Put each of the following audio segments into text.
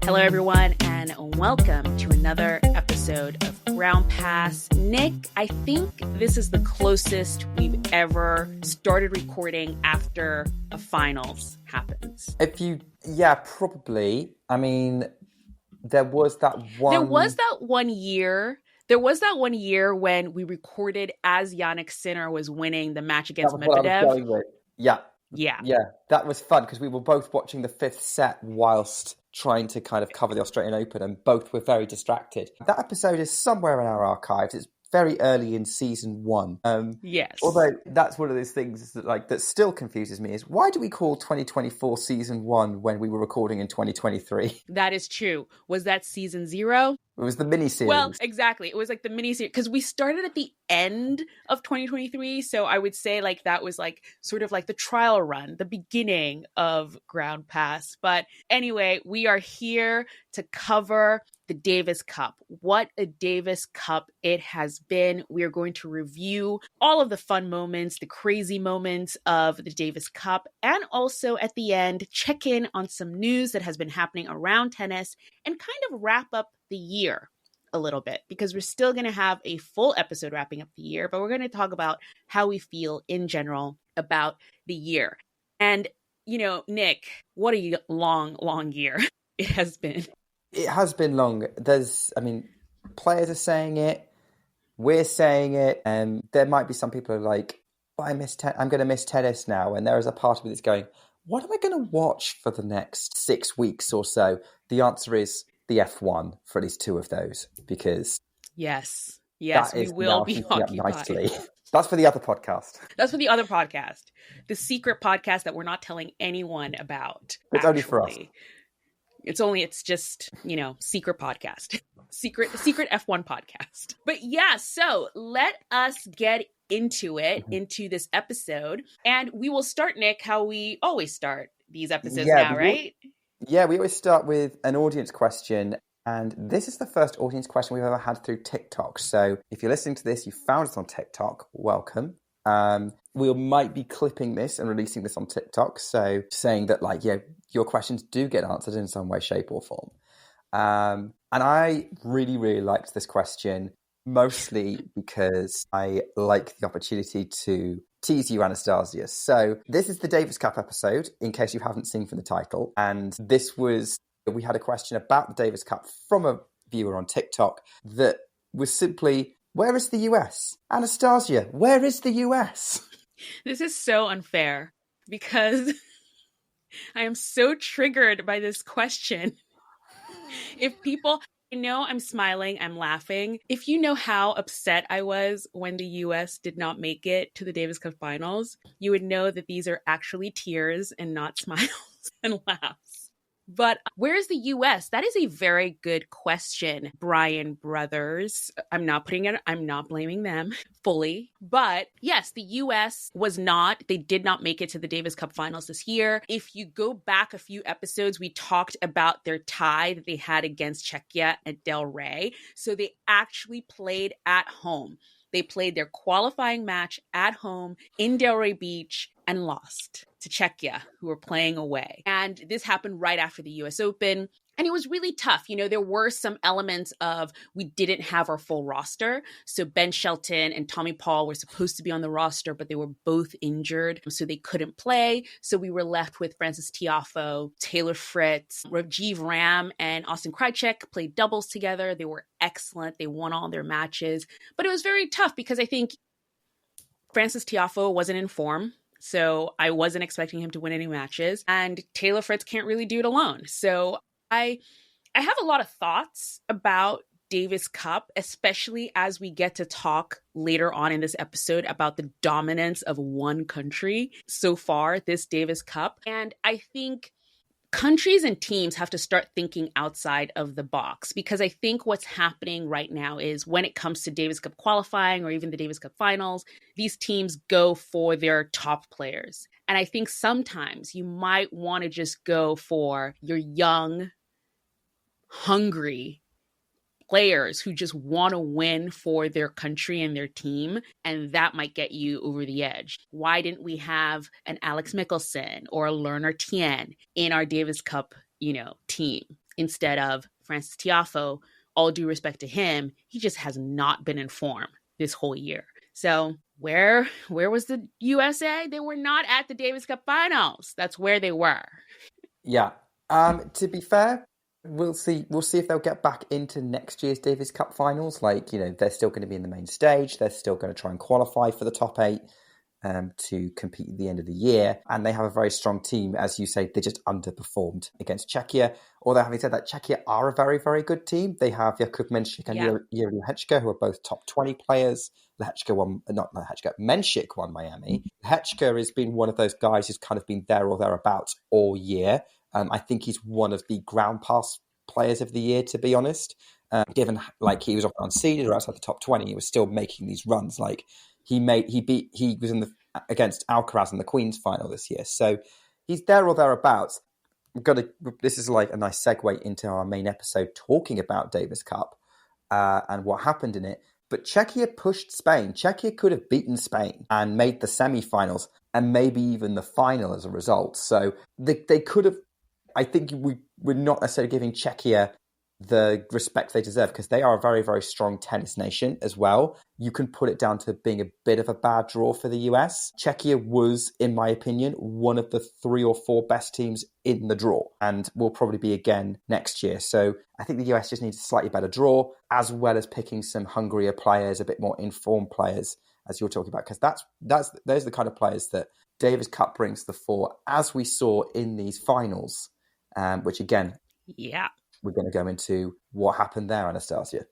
Hello, everyone, and welcome to another episode of Groundpass. Nick, I think this is the closest we've ever started recording after a finals happens. Probably. I mean, there was that one year. There was that 1 year when we recorded as Jannik Sinner was winning the match against Medvedev. Yeah, that was fun because we were both watching the fifth set whilst trying to kind of cover the Australian Open, and both were very distracted. That episode is somewhere in our archives. It's very early in season 1. Yes. Although that's one of those things that still confuses me, is why do we call 2024 season 1 when we were recording in 2023? That is true. Was that season 0? It was the mini-series. Well, exactly. It was like the mini-series because we started at the end of 2023. So I would say like that was like sort of like the trial run, the beginning of Groundpass. But anyway, we are here to cover the Davis Cup. What a Davis Cup it has been. We are going to review all of the fun moments, the crazy moments of the Davis Cup, and also at the end, check in on some news that has been happening around tennis and kind of wrap up the year a little bit, because we're still going to have a full episode wrapping up the year, but we're going to talk about how we feel in general about the year. And, you know, Nick, what a long year it has been. It has been long. Players are saying it, we're saying it, and there might be some people who are like, I'm going to miss tennis now. And there is a part of me that's going, what am I going to watch for the next 6 weeks or so? The answer is the F1 for at least 2 of those, because yes, we will be occupied. Nicely. That's for the other podcast. The secret podcast that we're not telling anyone about. It's only for us. It's just, secret podcast. Secret F1 podcast. But yeah, so let us get into it, into this episode. And we will start, Nick, how we always start these episodes right? Yeah, we always start with an audience question. And this is the first audience question we've ever had through TikTok. So if you're listening to this, you found us on TikTok, welcome. We might be clipping this and releasing this on TikTok. So saying that, your questions do get answered in some way, shape or form. And I really, really liked this question, mostly because I like the opportunity to tease you, Anastasia. So this is the Davis Cup episode, in case you haven't seen from the title. And we had a question about the Davis Cup from a viewer on TikTok that was simply, where is the US? Anastasia, where is the US? This is so unfair because I am so triggered by this question. If people, I'm smiling, I'm laughing. If you know how upset I was when the US did not make it to the Davis Cup finals, you would know that these are actually tears and not smiles and laughs. But where is the US? That is a very good question, Brian Brothers. I'm not blaming them fully. But yes, the US they did not make it to the Davis Cup finals this year. If you go back a few episodes, we talked about their tie that they had against Czechia at Del Rey. So they actually played at home. They played their qualifying match at home in Delray Beach and lost to Czechia, who were playing away. And this happened right after the US Open. And it was really tough. There were some elements of we didn't have our full roster. So Ben Shelton and Tommy Paul were supposed to be on the roster, but they were both injured, so they couldn't play. So we were left with Frances Tiafoe, Taylor Fritz, Rajiv Ram, and Austin Krajicek played doubles together. They were excellent. They won all their matches. But it was very tough because I think Frances Tiafoe wasn't in form. So I wasn't expecting him to win any matches. And Taylor Fritz can't really do it alone. So I have a lot of thoughts about Davis Cup, especially as we get to talk later on in this episode about the dominance of one country so far this Davis Cup. And I think countries and teams have to start thinking outside of the box, because I think what's happening right now is when it comes to Davis Cup qualifying or even the Davis Cup finals, these teams go for their top players. And I think sometimes you might want to just go for your young, hungry players who just want to win for their country and their team, and that might get you over the edge. Why didn't we have an Alex Mickelson or a Lerner Tien in our Davis Cup, team? instead of Francis Tiafoe. All due respect to him, he just has not been in form this whole year. So where was the USA? They were not at the Davis Cup finals. That's where they were. Yeah. To be fair, we'll see if they'll get back into next year's Davis Cup finals. Like, they're still going to be in the main stage. They're still going to try and qualify for the top 8 to compete at the end of the year. And they have a very strong team. As you say, they just underperformed against Czechia. Although, having said that, Czechia are a very, very good team. They have Jakub Menšik and Jiří Lehečka, who are both top 20 players. Menšik won Miami. Lehečka has been one of those guys who's kind of been there or thereabouts all year. I think he's one of the Groundpass players of the year, to be honest. Given like he was often unseeded or outside the top 20, he was still making these runs. Like he was against Alcaraz in the Queen's final this year. So he's there or thereabouts. This is like a nice segue into our main episode talking about Davis Cup and what happened in it. But Czechia pushed Spain. Czechia could have beaten Spain and made the semi-finals and maybe even the final as a result. So they could have. I think we're not necessarily giving Czechia the respect they deserve because they are a very, very strong tennis nation as well. You can put it down to being a bit of a bad draw for the US. Czechia was, in my opinion, one of the 3 or 4 best teams in the draw and will probably be again next year. So I think the US just needs a slightly better draw as well as picking some hungrier players, a bit more informed players, as you're talking about, because those are the kind of players that Davis Cup brings to the fore, as we saw in these finals, which again, we're going to go into what happened there, Anastasia.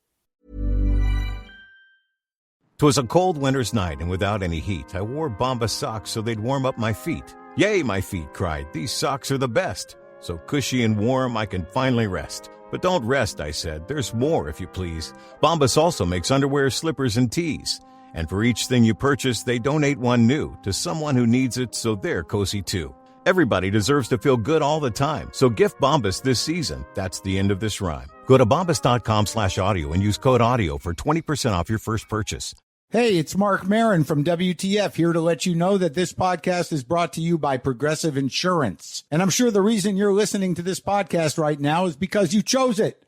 'Twas a cold winter's night, and without any heat, I wore Bombas socks so they'd warm up my feet. Yay, my feet cried, these socks are the best. So cushy and warm, I can finally rest. But don't rest, I said, there's more, if you please. Bombas also makes underwear, slippers, and tees. And for each thing you purchase, they donate one new to someone who needs it so they're cozy too. Everybody deserves to feel good all the time, so gift Bombas this season. That's the end of this rhyme. Go to bombas.com/audio and use code AUDIO for 20% off your first purchase. Hey, it's Mark Marin from WTF here to let you know that this podcast is brought to you by Progressive Insurance. And I'm sure the reason you're listening to this podcast right now is because you chose it.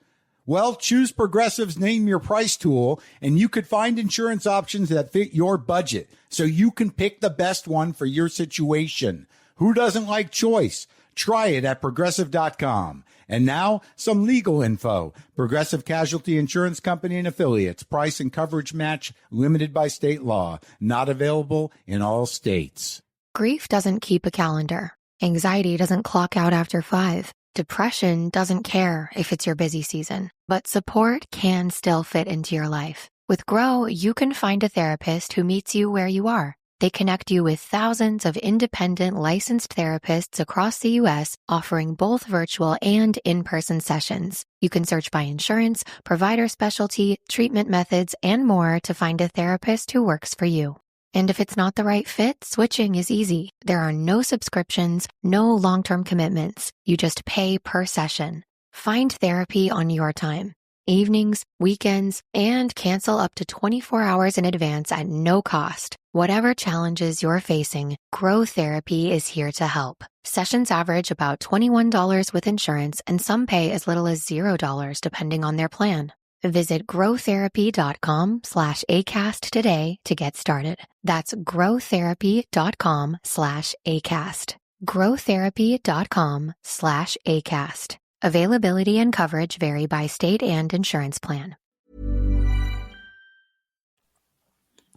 Well, choose Progressive's Name Your Price tool, and you could find insurance options that fit your budget, so you can pick the best one for your situation. Who doesn't like choice? Try it at Progressive.com. And now, some legal info. Progressive Casualty Insurance Company and Affiliates. Price and coverage match limited by state law. Not available in all states. Grief doesn't keep a calendar. Anxiety doesn't clock out after 5. Depression doesn't care if it's your busy season. But support can still fit into your life. With Grow, you can find a therapist who meets you where you are. They connect you with thousands of independent licensed therapists across the U.S., offering both virtual and in-person sessions. You can search by insurance, provider specialty, treatment methods, and more to find a therapist who works for you. And if it's not the right fit, switching is easy. There are no subscriptions, no long-term commitments. You just pay per session. Find therapy on your time. Evenings, weekends, and cancel up to 24 hours in advance at no cost. Whatever challenges you're facing, Grow Therapy is here to help. Sessions average about $21 with insurance, and some pay as little as $0 depending on their plan. Visit growtherapy.com/ACAST today to get started. That's growtherapy.com/ACAST. growtherapy.com/ACAST. Availability and coverage vary by state and insurance plan.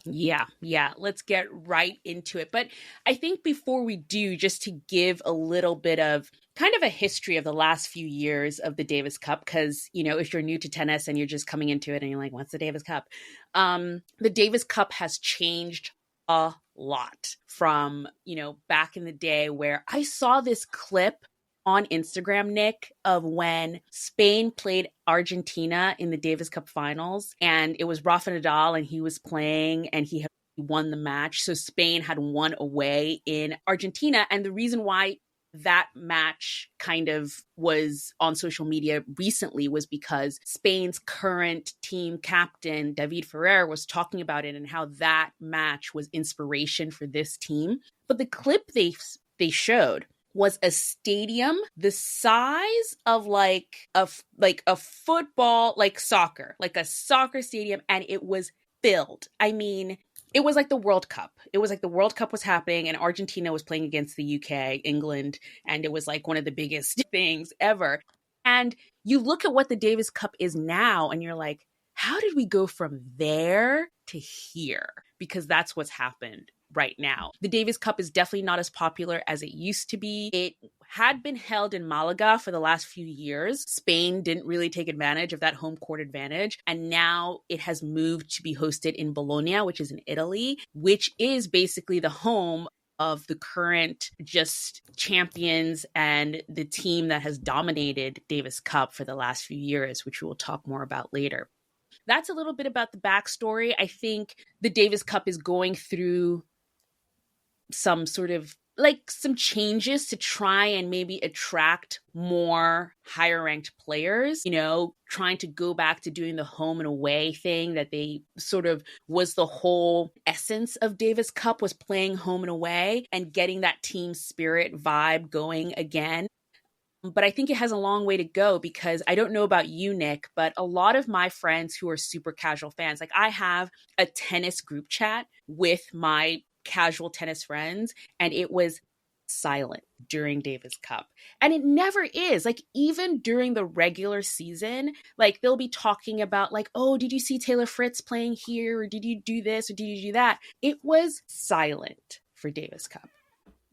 Yeah. Let's get right into it. But I think before we do, just to give a little bit of kind of a history of the last few years of the Davis Cup, because, if you're new to tennis and you're just coming into it and you're like, what's the Davis Cup? The Davis Cup has changed a lot from, back in the day where I saw this clip on Instagram, Nick, of when Spain played Argentina in the Davis Cup finals, and it was Rafa Nadal and he was playing and he won the match. So Spain had won away in Argentina. And the reason why that match kind of was on social media recently was because Spain's current team captain, David Ferrer, was talking about it and how that match was inspiration for this team. But the clip they showed was a stadium the size of like a football, like soccer, like a soccer stadium, and it was filled. I mean, it was like the World Cup. It was like the World Cup was happening and Argentina was playing against the UK, England, and it was like one of the biggest things ever. And you look at what the Davis Cup is now and you're like, how did we go from there to here? Because that's what's happened right now. The Davis Cup is definitely not as popular as it used to be. It had been held in Malaga for the last few years. Spain didn't really take advantage of that home court advantage. And now it has moved to be hosted in Bologna, which is in Italy, which is basically the home of the current just champions and the team that has dominated Davis Cup for the last few years, which we will talk more about later. That's a little bit about the backstory. I think the Davis Cup is going through some sort of like some changes to try and maybe attract more higher ranked players, you know, trying to go back to doing the home and away thing that they sort of was the whole essence of Davis Cup, was playing home and away and getting that team spirit vibe going again. But I think it has a long way to go, because I don't know about you, Nick, but a lot of my friends who are super casual fans, like I have a tennis group chat with my casual tennis friends, and it was silent during Davis Cup. And it never is. Like even during the regular season, like they'll be talking about like, oh, did you see Taylor Fritz playing here? Or did you do this? Or did you do that? It was silent for Davis Cup.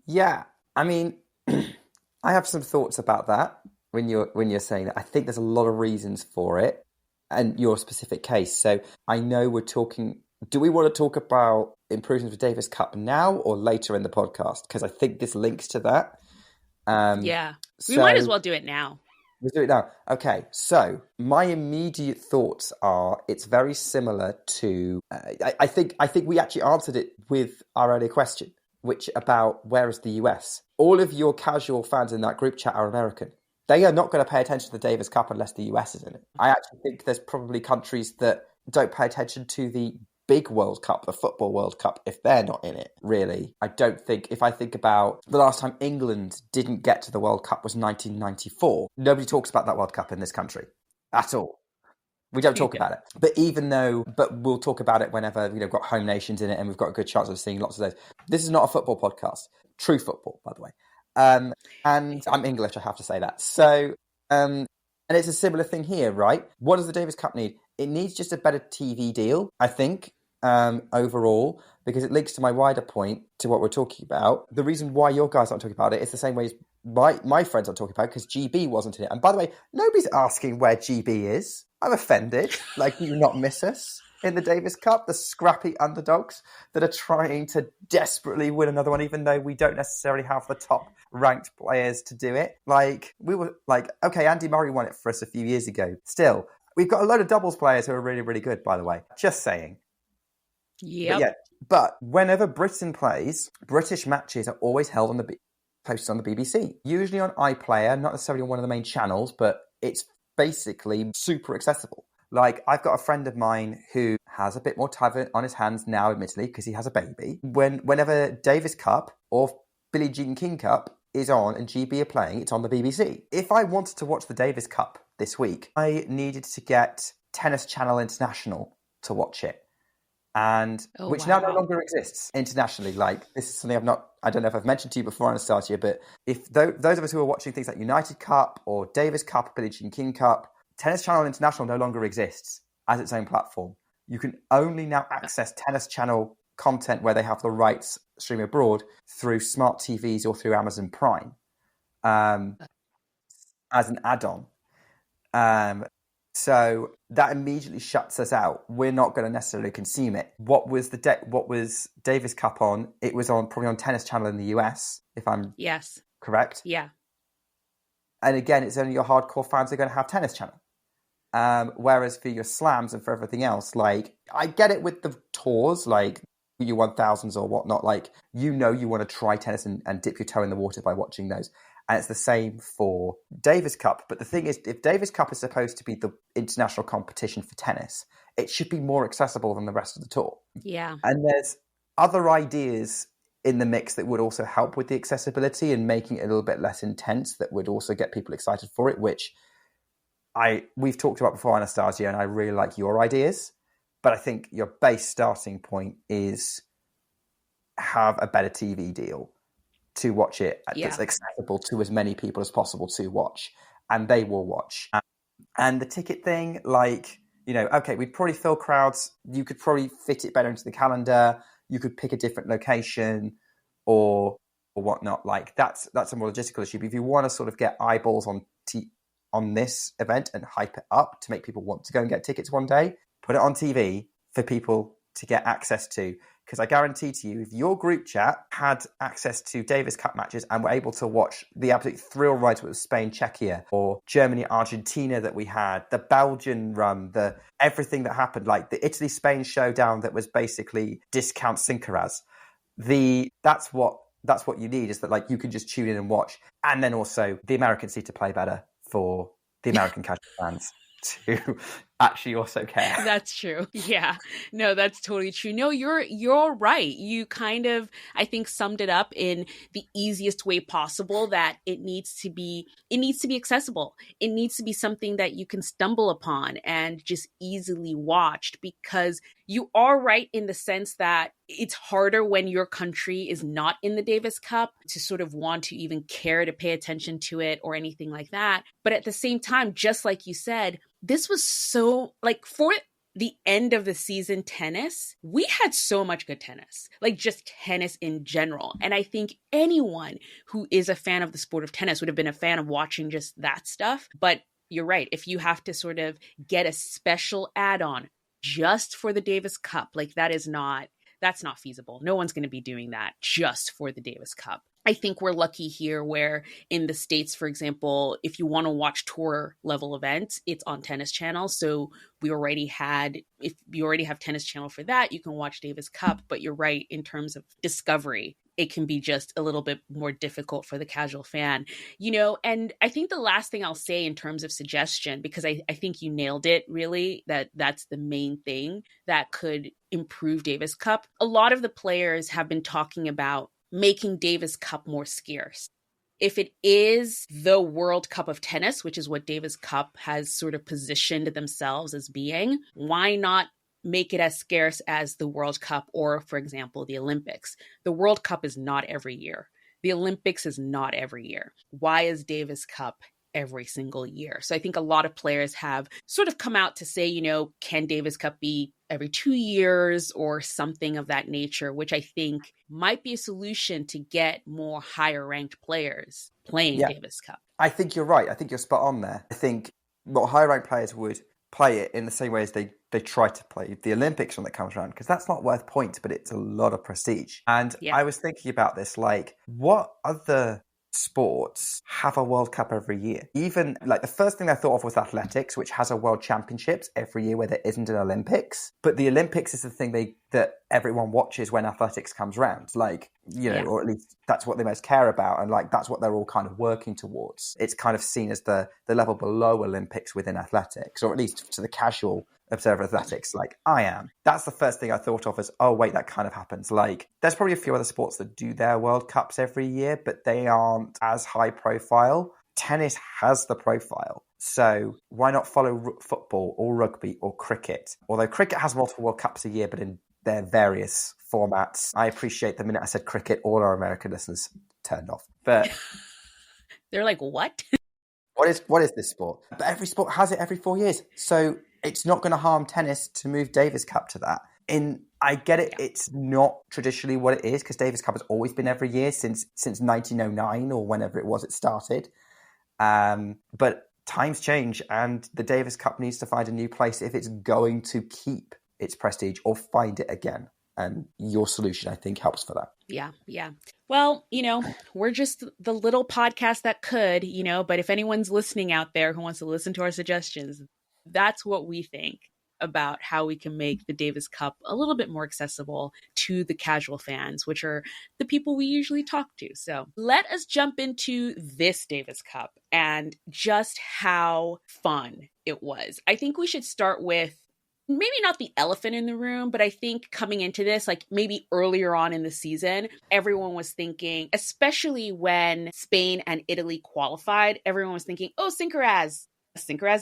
Yeah. I mean, I have some thoughts about that when you're saying that. I think there's a lot of reasons for it and your specific case. So I know we're talking, do we want to talk about improvements for Davis Cup now or later in the podcast? Because I think this links to that. Yeah, we might as well do it now. We'll do it now. Okay, so my immediate thoughts are it's very similar to, I think we actually answered it with our earlier question, which about where is the US? All of your casual fans in that group chat are American. They are not going to pay attention to the Davis Cup unless the US is in it. I actually think there's probably countries that don't pay attention to the big World Cup, the Football World Cup, if they're not in it, really. I don't think, if I think about the last time England didn't get to the World Cup was 1994. Nobody talks about that World Cup in this country at all. We don't talk about it. But we'll talk about it whenever, we've got home nations in it and we've got a good chance of seeing lots of those. This is not a football podcast. True football, by the way. And I'm English, I have to say that. So, and it's a similar thing here, right? What does the Davis Cup need? It needs just a better TV deal, I think, overall, because it links to my wider point to what we're talking about. The reason why your guys aren't talking about it is the same way as my friends aren't talking about it, because GB wasn't in it. And by the way, nobody's asking where GB is. I'm offended. Like, you not miss us in the Davis Cup, the scrappy underdogs that are trying to desperately win another one, even though we don't necessarily have the top ranked players to do it. Like, we were like, okay, Andy Murray won it for us a few years ago. Still, we've got a load of doubles players who are really, really good, by the way. Just saying. Yep. But whenever Britain plays, British matches are always held posted on the BBC. Usually on iPlayer, not necessarily on one of the main channels, but it's basically super accessible. Like, I've got a friend of mine who has a bit more time on his hands now, admittedly, because he has a baby. Whenever Davis Cup or Billie Jean King Cup is on and GB are playing, it's on the BBC. If I wanted to watch the Davis Cup this week, I needed to get Tennis Channel International to watch it. And which now no longer exists internationally. Like, this is something I don't know if I've mentioned to you before, Anastasia, but if those of us who are watching things like United Cup or Davis Cup, Billie Jean King Cup, Tennis Channel International no longer exists as its own platform. You can only now access Tennis Channel content where they have the rights stream abroad through smart TVs or through Amazon Prime as an add-on. So that immediately shuts us out. We're not going to necessarily consume it. What was Davis Cup on? It was probably on Tennis Channel in the US, if I'm correct. Yeah. And again, it's only your hardcore fans are going to have Tennis Channel. Whereas for your slams and for everything else, like, I get it with the tours, like your 1000s or whatnot, like, you want to try tennis and dip your toe in the water by watching those. And it's the same for Davis Cup. But the thing is, if Davis Cup is supposed to be the international competition for tennis, it should be more accessible than the rest of the tour. Yeah. And there's other ideas in the mix that would also help with the accessibility and making it a little bit less intense, that would also get people excited for it, which we've talked about before, Anastasia, and I really like your ideas. But I think your base starting point is have a better TV deal to watch it that's accessible to as many people as possible to watch, and they will watch. And the ticket thing, like, you know, okay, we'd probably fill crowds. You could probably fit it better into the calendar. You could pick a different location or whatnot. Like that's a more logistical issue. But if you want to sort of get eyeballs on this event and hype it up to make people want to go and get tickets one day, put it on TV for people to get access to. Because I guarantee to you, if your group chat had access to Davis Cup matches and were able to watch the absolute thrill ride with Spain, Czechia, or Germany, Argentina that we had, the Belgian run, the everything that happened, like the Italy-Spain showdown that was basically discount Sincaraz. That's what you need, is that like you can just tune in and watch. And then also the Americans need to play better for the American casual fans to actually also care. That's true. Yeah. No, that's totally true. No, you're right. You kind of, I think, summed it up in the easiest way possible, that it needs to be accessible. It needs to be something that you can stumble upon and just easily watched, because you are right in the sense that it's harder when your country is not in the Davis Cup to sort of want to even care to pay attention to it or anything like that. But at the same time, just like you said, this was so, like, for the end of the season tennis, we had so much good tennis, like just tennis in general. And I think anyone who is a fan of the sport of tennis would have been a fan of watching just that stuff. But you're right. If you have to sort of get a special add-on just for the Davis Cup, like that's not feasible. No one's going to be doing that just for the Davis Cup. I think we're lucky here where in the States, for example, if you want to watch tour level events, it's on Tennis Channel. So if you already have Tennis Channel for that, you can watch Davis Cup. But you're right, in terms of discovery, it can be just a little bit more difficult for the casual fan, you know. And I think the last thing I'll say in terms of suggestion, because I think you nailed it really, that's the main thing that could improve Davis Cup. A lot of the players have been talking about making Davis Cup more scarce. If it is the World Cup of tennis, which is what Davis Cup has sort of positioned themselves as being, why not make it as scarce as the World Cup or, for example, the Olympics? The World Cup is not every year. The Olympics is not every year. Why is Davis Cup every single year? So I think a lot of players have sort of come out to say, you know, can Davis Cup be every 2 years or something of that nature, which I think might be a solution to get more higher ranked players playing Davis Cup. I think you're right. I think you're spot on there. I think more higher ranked players would play it in the same way as they try to play the Olympics when it comes around, because that's not worth points, but it's a lot of prestige. And I was thinking about this, like, what other sports have a World Cup every year? Even like the first thing I thought of was athletics, which has a World Championships every year where there isn't an Olympics. But the Olympics is the thing that everyone watches when athletics comes around, like, you know, or at least that's what they most care about, and like that's what they're all kind of working towards. It's kind of seen as the level below Olympics within athletics, or at least to the casual observer of athletics like I am. That's the first thing I thought of as, oh wait, that kind of happens. Like there's probably a few other sports that do their World Cups every year, but they aren't as high profile. Tennis has the profile. So why not follow football or rugby or cricket? Although cricket has multiple World Cups a year, but in their various formats. I appreciate the minute I said cricket, all our American listeners turned off. But they're like, what? What is this sport? But every sport has it every 4 years. So it's not going to harm tennis to move Davis Cup to that. I get it. Yeah. It's not traditionally what it is, because Davis Cup has always been every year since 1909 or whenever it was it started. But times change, and the Davis Cup needs to find a new place if it's going to keep its prestige or find it again. And your solution, I think, helps for that. Yeah. Well, you know, we're just the little podcast that could, you know, but if anyone's listening out there who wants to listen to our suggestions, that's what we think about how we can make the Davis Cup a little bit more accessible to the casual fans, which are the people we usually talk to. So let us jump into this Davis Cup and just how fun it was. I think we should start with maybe not the elephant in the room, but I think coming into this, like maybe earlier on in the season, everyone was thinking, especially when Spain and Italy qualified, everyone was thinking, oh, Sincaraz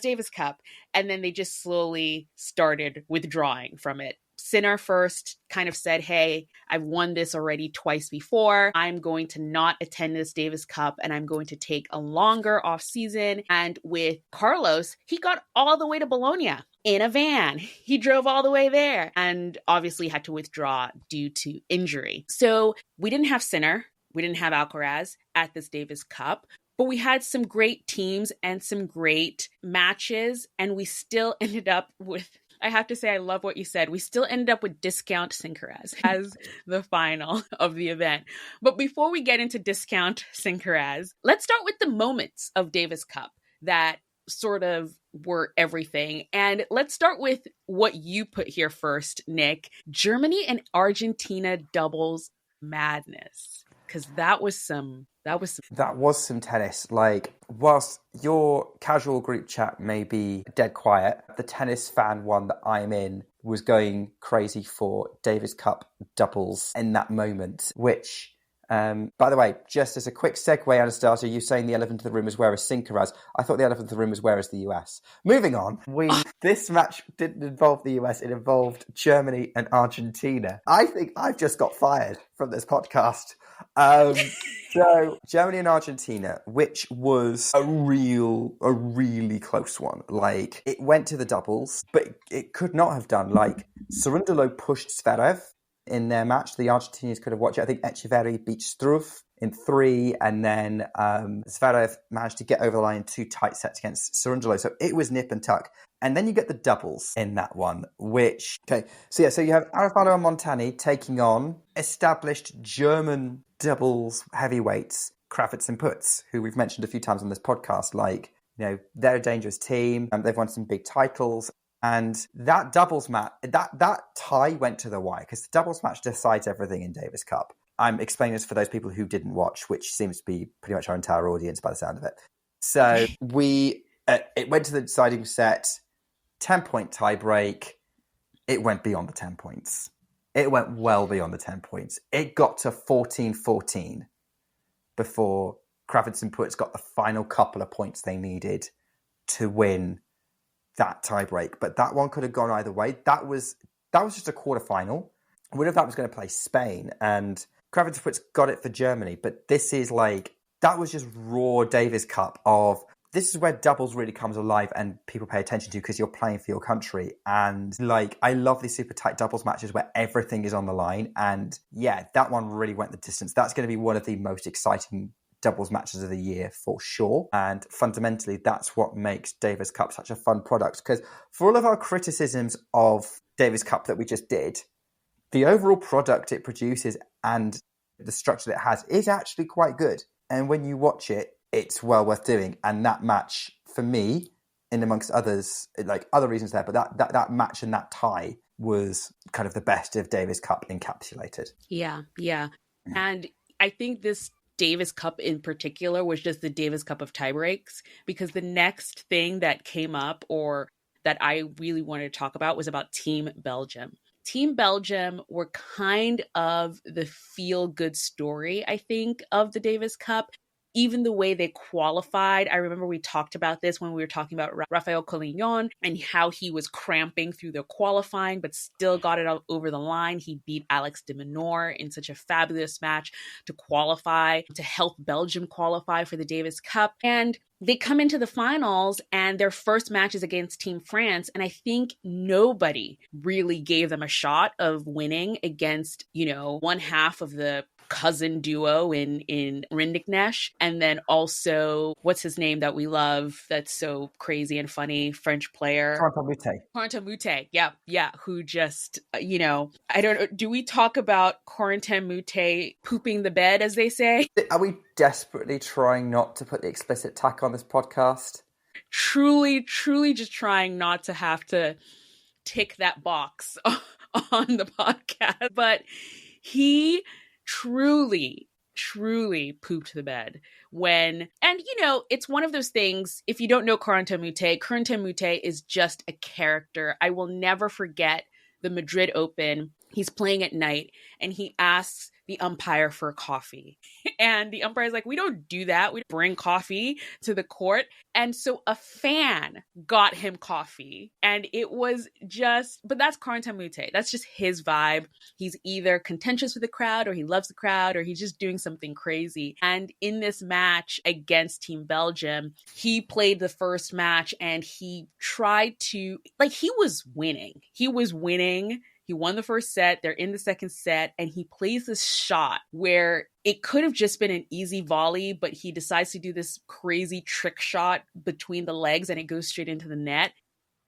Davis Cup. And then they just slowly started withdrawing from it. Sinner first kind of said, hey, I've won this already twice before. I'm going to not attend this Davis Cup and I'm going to take a longer off season. And with Carlos, he got all the way to Bologna in a van. He drove all the way there and obviously had to withdraw due to injury. So we didn't have Sinner. We didn't have Alcaraz at this Davis Cup. But we had some great teams and some great matches, and we still ended up with, I have to say, I love what you said. We still ended up with Discount Sincaraz as the final of the event. But before we get into Discount Sincaraz, let's start with the moments of Davis Cup that sort of were everything. And let's start with what you put here first, Nick. Germany and Argentina doubles madness. Because that was some tennis. Like, whilst your casual group chat may be dead quiet, the tennis fan one that I'm in was going crazy for Davis Cup doubles in that moment, which, by the way, just as a quick segue, Anastasia, you saying the elephant in the room is where is Sincaraz. I thought the elephant in the room was where is the US. Moving on, this match didn't involve the US, it involved Germany and Argentina. I think I've just got fired from this podcast. So Germany and Argentina, which was a really close one. Like, it went to the doubles, but it could not have done. Like, Cerundolo pushed Zverev in their match. The Argentinians could have watched it. I think Echeverry beat Struff in 3, and then Zverev managed to get over the line in 2 tight sets against Cerundolo. So it was nip and tuck. And then you get the doubles in that one, which... Okay, so you have Arafalo and Montani taking on established German doubles heavyweights, Kravitz and Putz, who we've mentioned a few times on this podcast. Like, you know, they're a dangerous team, and they've won some big titles. And that doubles match, that tie went to the wire, because the doubles match decides everything in Davis Cup. I'm explaining this for those people who didn't watch, which seems to be pretty much our entire audience by the sound of it. So it went to the deciding set, 10-point tiebreak. It went beyond the 10 points. It went well beyond the 10 points. It got to 14-14 before Kravitz and Putz got the final couple of points they needed to win that tiebreak. But that one could have gone either way. That was just a quarterfinal. The winner of that was going to play Spain, and Kravitz and Putz got it for Germany. But this is like, that was just raw Davis Cup of... This is where doubles really comes alive and people pay attention to, because you're playing for your country. And like, I love these super tight doubles matches where everything is on the line. And yeah, that one really went the distance. That's going to be one of the most exciting doubles matches of the year for sure. And fundamentally, that's what makes Davis Cup such a fun product. Because for all of our criticisms of Davis Cup that we just did, the overall product it produces and the structure that it has is actually quite good. And when you watch it, it's well worth doing. And that match, for me, in amongst others, like other reasons there, but that match and that tie was kind of the best of Davis Cup encapsulated. Yeah. And I think this Davis Cup in particular was just the Davis Cup of tiebreaks, because the next thing that came up, or that I really wanted to talk about, was about Team Belgium. Team Belgium were kind of the feel-good story, I think, of the Davis Cup. Even the way they qualified, I remember we talked about this when we were talking about Rafael Collignon and how he was cramping through the qualifying, but still got it over the line. He beat Alex de Minaur in such a fabulous match to qualify, to help Belgium qualify for the Davis Cup. And they come into the finals, and their first match is against Team France. And I think nobody really gave them a shot of winning against, one half of the cousin duo in Rindiknecht, and then also, what's his name that we love that's so crazy and funny, French player Corentin Moutet. Yeah, who just I don't know, do we talk about Corentin Moutet pooping the bed, as they say? Are we desperately trying not to put the explicit tag on this podcast? Truly just trying not to have to tick that box on the podcast. But he truly truly pooped the bed when, and it's one of those things, if you don't know Corentin Moutet is just a character. I will never forget the Madrid Open. He's playing at night and he asks the umpire for coffee. And the umpire is like, we don't do that. We bring coffee to the court. And so a fan got him coffee. And it was just, but that's Corentin Moutet. That's just his vibe. He's either contentious with the crowd or he loves the crowd or he's just doing something crazy. And in this match against Team Belgium, he played the first match and he tried to, he was winning. He won the first set. They're in the second set. And he plays this shot where it could have just been an easy volley, but he decides to do this crazy trick shot between the legs and it goes straight into the net.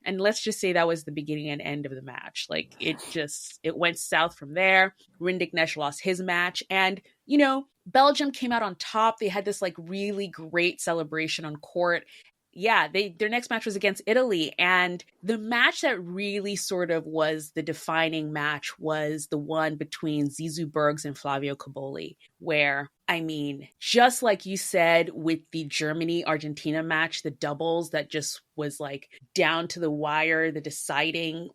And let's just say that was the beginning and end of the match. It went south from there. Rindignesh lost his match. And, Belgium came out on top. They had this really great celebration on court. Yeah, their next match was against Italy. And the match that really sort of was the defining match was the one between Zizou Bergs and Flavio Cobolli, where, just like you said with the Germany-Argentina match, the doubles that just was down to the wire, the deciding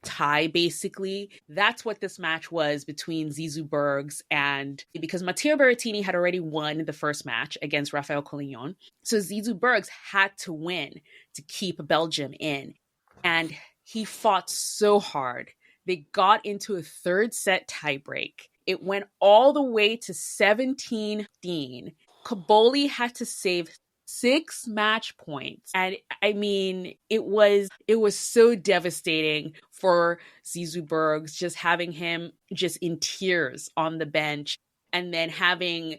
tie, basically. That's what this match was between Zizou Bergs and, because Matteo Berrettini had already won the first match against Rafael Collignon. So Zizou Bergs had to win to keep Belgium in. And he fought so hard. They got into a third set tiebreak. It went all the way to 17-15. Cobolli had to save 6 match points. And it was so devastating for Zizou Bergs, just having him just in tears on the bench and then having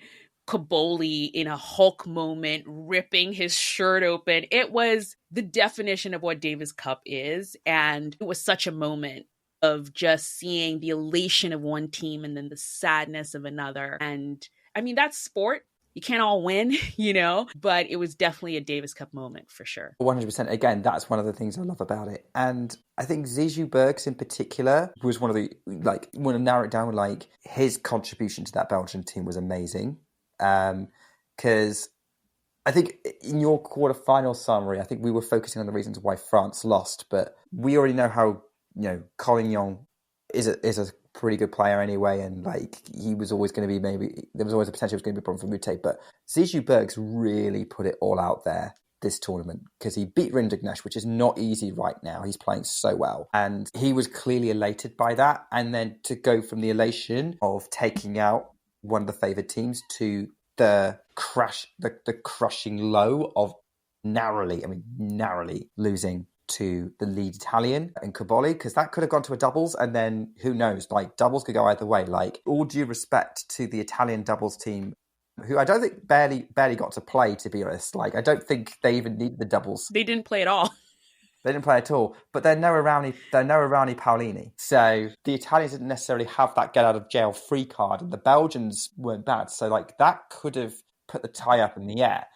Cobolli in a Hulk moment ripping his shirt open. It was the definition of what Davis Cup is. And it was such a moment of just seeing the elation of one team and then the sadness of another. And that's sport. You can't all win, but it was definitely a Davis Cup moment for sure. 100%. Again, that's one of the things I love about it. And I think Zizou Bergs in particular was one of the, want to narrow it down, his contribution to that Belgian team was amazing. Because I think in your quarterfinal summary, I think we were focusing on the reasons why France lost, but we already know how, Collignon is a pretty good player anyway, and he was always going to be, maybe there was always a potential it was going to be a problem for Moutet, but Zizou Bergs really put it all out there this tournament because he beat Rindignesh, which is not easy right now. He's playing so well, and he was clearly elated by that. And then to go from the elation of taking out one of the favoured teams to the crushing low of narrowly losing to the lead Italian and Cobolli, because that could have gone to a doubles, and then who knows, doubles could go either way. All due respect to the Italian doubles team, who I don't think barely got to play, to be honest. I don't think they even needed the doubles. They didn't play at all. They didn't play at all, but they're no Rani Paolini. So the Italians didn't necessarily have that get out of jail free card, and the Belgians weren't bad. So that could have put the tie up in the air.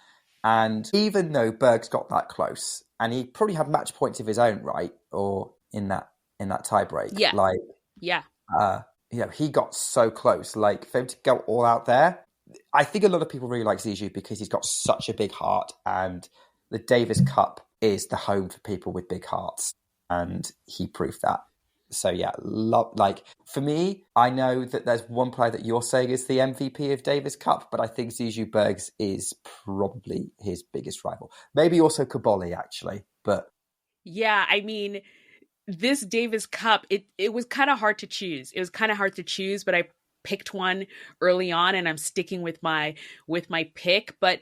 And even though Bergs got that close, and he probably had match points of his own, right? Or in that tie break. Yeah. He got so close. For him to go all out there, I think a lot of people really like Zizou because he's got such a big heart, and the Davis Cup is the home for people with big hearts, and he proved that. So yeah, for me, I know that there's one player that you're saying is the MVP of Davis Cup, but I think Zizou Bergs is probably his biggest rival. Maybe also Cobolli, actually, but yeah, this Davis Cup, it was kind of hard to choose. But I picked one early on and I'm sticking with my pick. But,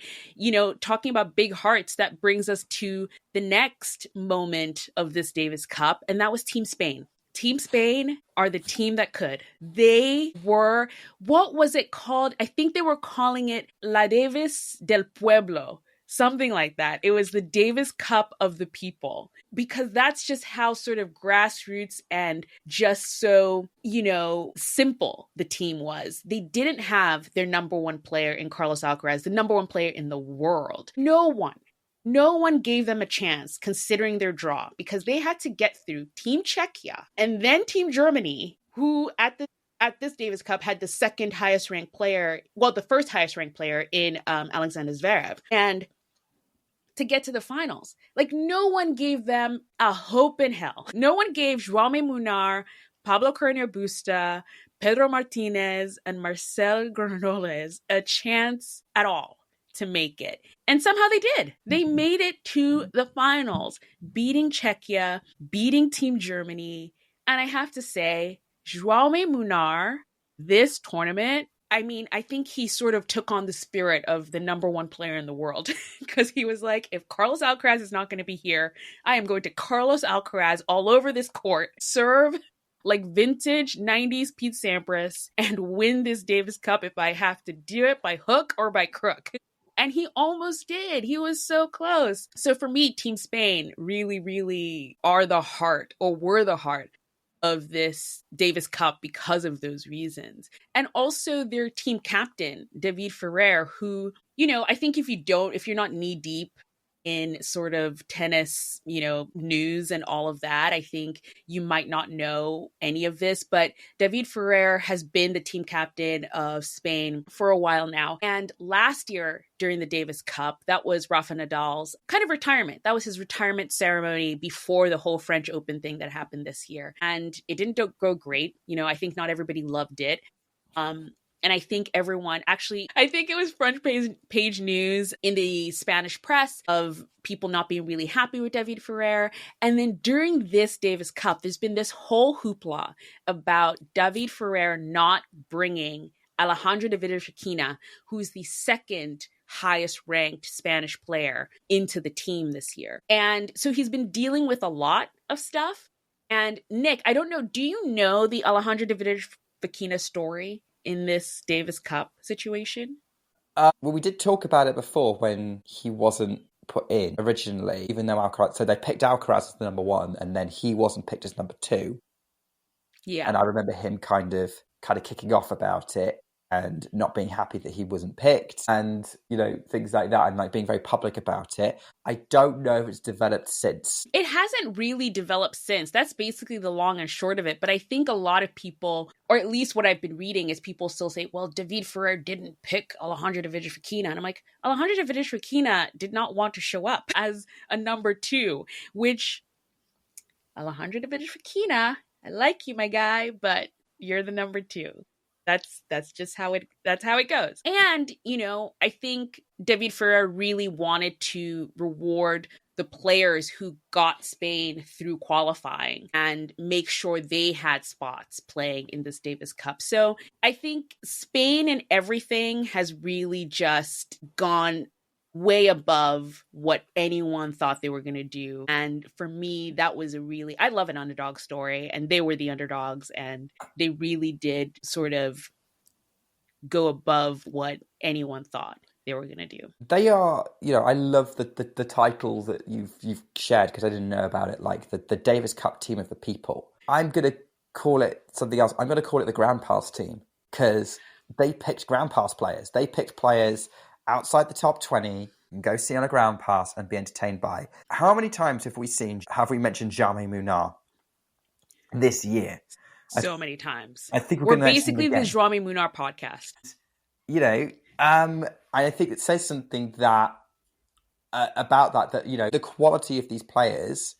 talking about big hearts, that brings us to the next moment of this Davis Cup, and that was Team Spain. Team Spain are the team that could. They were, what was it called? I think they were calling it La Davis del Pueblo, something like that. It was the Davis Cup of the people, because that's just how sort of grassroots and just so, simple the team was. They didn't have their number one player in Carlos Alcaraz, the number one player in the world. No one gave them a chance considering their draw, because they had to get through Team Czechia and then Team Germany, who at the at this Davis Cup had the second highest ranked player, well, the first highest ranked player in Alexander Zverev. And to get to the finals, like no one gave them a hope in hell. No one gave Jaume Munar, Pablo Carreño Busta, Pedro Martinez, and Marcel Granollers a chance at all to make it. And somehow they did. They made it to the finals, beating Czechia, beating Team Germany. And I have to say, Jaume Munar, this tournament, I mean, I think he sort of took on the spirit of the number one player in the world because he was like, if Carlos Alcaraz is not going to be here, I am going to Carlos Alcaraz all over this court, serve like vintage 90s Pete Sampras, and win this Davis Cup if I have to do it by hook or by crook. And he almost did. He was so close. So for me, Team Spain really, really are the heart, or were the heart of this Davis Cup because of those reasons. And also their team captain, David Ferrer, who, you know, I think if you're not knee deep in sort of tennis, you know, news and all of that, I think you might not know any of this, but David Ferrer has been the team captain of Spain for a while now. And last year during the Davis Cup, that was Rafa Nadal's kind of retirement. That was his retirement ceremony before the whole French Open thing that happened this year. And it didn't go great. You know, I think not everybody loved it. And I think I think it was front page news in the Spanish press of people not being really happy with David Ferrer. And then during this Davis Cup, there's been this whole hoopla about David Ferrer not bringing Alejandro Davidovich Fokina, who's the second highest ranked Spanish player, into the team this year. And so he's been dealing with a lot of stuff. And Nick, I don't know, do you know the Alejandro Davidovich Fokina story in this Davis Cup situation? Well, we did talk about it before when he wasn't put in originally, even though Alcaraz, so they picked Alcaraz as the number one and then he wasn't picked as number two. Yeah. And I remember him kind of kicking off about it and not being happy that he wasn't picked and, you know, things like that, and like being very public about it. I don't know if it's developed since. It hasn't really developed since. That's basically the long and short of it. But I think a lot of people, or at least what I've been reading, is people still say, well, David Ferrer didn't pick Alejandro Davidovich Fokina. And I'm like, Alejandro Davidovich Fokina did not want to show up as a number two, which Alejandro Davidovich Fokina, I like you, my guy, but you're the number two. That's just how it goes. And, you know, I think David Ferrer really wanted to reward the players who got Spain through qualifying and make sure they had spots playing in this Davis Cup. So I think Spain and everything has really just gone way above what anyone thought they were going to do. And for me, that was I love an underdog story, and they were the underdogs, and they really did sort of go above what anyone thought they were going to do. They are, you know, I love the title that you've shared, because I didn't know about it, like the Davis Cup team of the people. I'm going to call it something else. I'm going to call it the Groundpass team, because they picked Groundpass players. They picked players outside the top 20 and go see on a Groundpass and be entertained by. How many times have we mentioned Jaume Munar this year? So many times. I think we're basically the Jaume Munar podcast. You know, I think it says something that about that, you know, the quality of these players,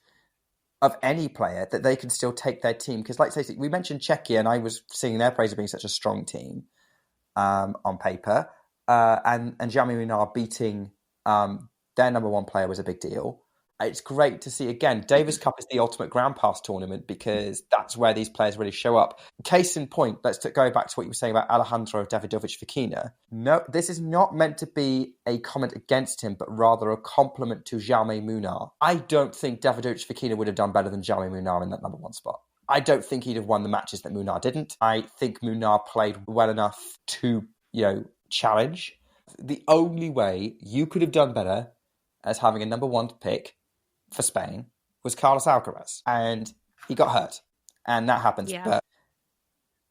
of any player, that they can still take their team. Because, like, say, we mentioned Czechia, and I was singing their praise of being such a strong team on paper. And Jaume Munar beating their number one player was a big deal. It's great to see, again, Davis Cup is the ultimate Groundpass tournament, because that's where these players really show up. Case in point, let's go back to what you were saying about Alejandro Davidovich Fokina. No, this is not meant to be a comment against him, but rather a compliment to Jaume Munar. I don't think Davidovich Fokina would have done better than Jaume Munar in that number one spot. I don't think he'd have won the matches that Munar didn't. I think Munar played well enough to, you know, challenge. The only way you could have done better as having a number one pick for Spain was Carlos Alcaraz, and he got hurt, and that happens. Yeah. But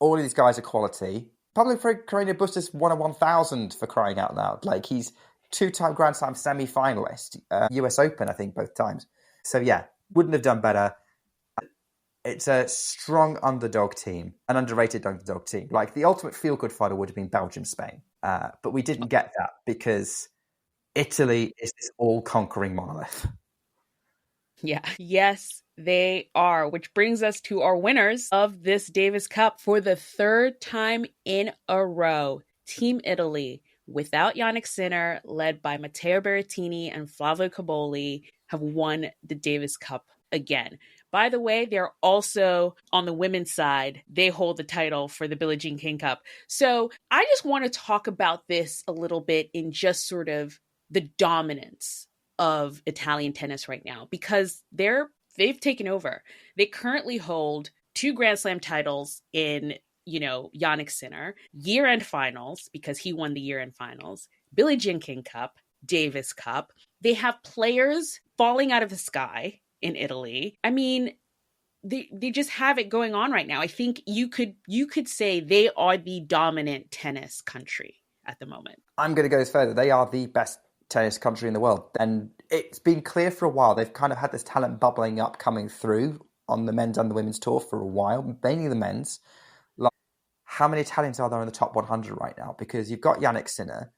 all of these guys are quality. Pablo Carreño Busta's won a 1,000 for crying out loud. Like, he's two-time Grand Slam semi-finalist, US Open, I think, both times. So yeah, wouldn't have done better. It's a strong underdog team, an underrated underdog team. Like the ultimate feel-good final would have been Belgium-Spain. But we didn't get that because Italy is this all-conquering monolith. Yeah. Yes, they are. Which brings us to our winners of this Davis Cup for the third time in a row. Team Italy, without Jannik Sinner, led by Matteo Berrettini and Flavio Cobolli, have won the Davis Cup again. By the way, they're also on the women's side. They hold the title for the Billie Jean King Cup. So I just want to talk about this a little bit in just sort of the dominance of Italian tennis right now, because they've taken over. They currently hold 2 Grand Slam titles in, Jannik Sinner, year-end finals, because he won the year-end finals, Billie Jean King Cup, Davis Cup. They have players falling out of the sky in Italy. I mean, they just have it going on right now. I think you could say they are the dominant tennis country at the moment. I'm going to go further. They are the best tennis country in the world. And it's been clear for a while. They've kind of had this talent bubbling up coming through on the men's and the women's tour for a while, mainly the men's. Like, how many Italians are there in the top 100 right now? Because you've got Jannik Sinner,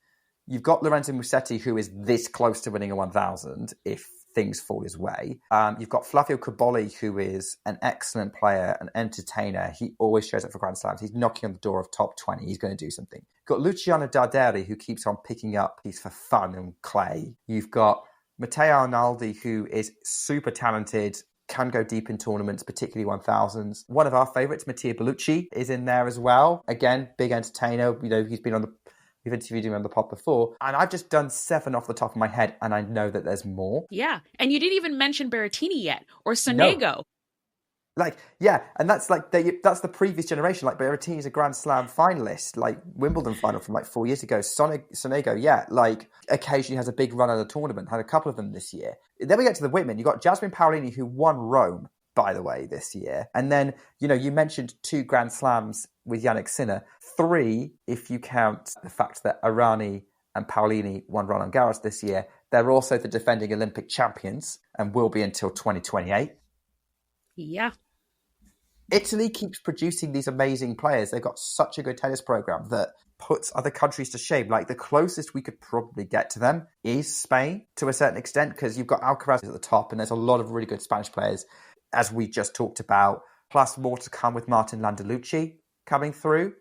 you've got Lorenzo Musetti, who is this close to winning a 1,000 if things fall his way. You've got Flavio Cobolli, who is an excellent player, an entertainer. He always shows up for Grand Slams. He's knocking on the door of top 20. He's going to do something. You've got Luciano Darderi, who keeps on picking up pieces for fun and clay. You've got Matteo Arnaldi, who is super talented, can go deep in tournaments, particularly 1,000s. One of our favourites, Mattia Bellucci, is in there as well. Again, big entertainer. He's been we've interviewed him on the pod before. And I've just done 7 off the top of my head, and I know that there's more. Yeah. And you didn't even mention Berrettini yet, or Sonego. No. And that's that's the previous generation. Like, Berrettini's a Grand Slam finalist, like Wimbledon final from 4 years ago. Sonego, occasionally has a big run at a tournament, had a couple of them this year. Then we get to the women. You've got Jasmine Paolini, who won Rome, by the way, this year. And then, you mentioned 2 Grand Slams with Jannik Sinner. 3, if you count the fact that Arani and Paolini won Roland Garros this year. They're also the defending Olympic champions and will be until 2028. Yeah. Italy keeps producing these amazing players. They've got such a good tennis program that puts other countries to shame. Like, the closest we could probably get to them is Spain to a certain extent, because you've got Alcaraz at the top and there's a lot of really good Spanish players, as we just talked about, plus more to come with Martin Landalucci coming through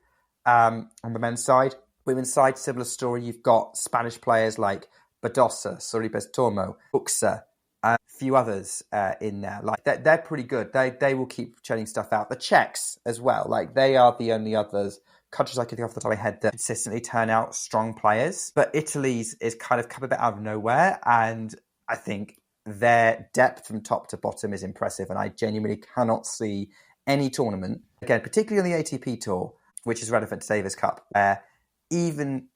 on the men's side. Women's side, similar story. You've got Spanish players like Badosa, Sorribes Tormo, Buxa, and a few others in there. Like, they're pretty good. They will keep churning stuff out. The Czechs as well. Like, they are the only others countries I can think off the top of my head that consistently turn out strong players. But Italy's is kind of come a bit out of nowhere, and I think their depth from top to bottom is impressive, and I genuinely cannot see any tournament, again, particularly on the ATP Tour, which is relevant to Davis Cup, where even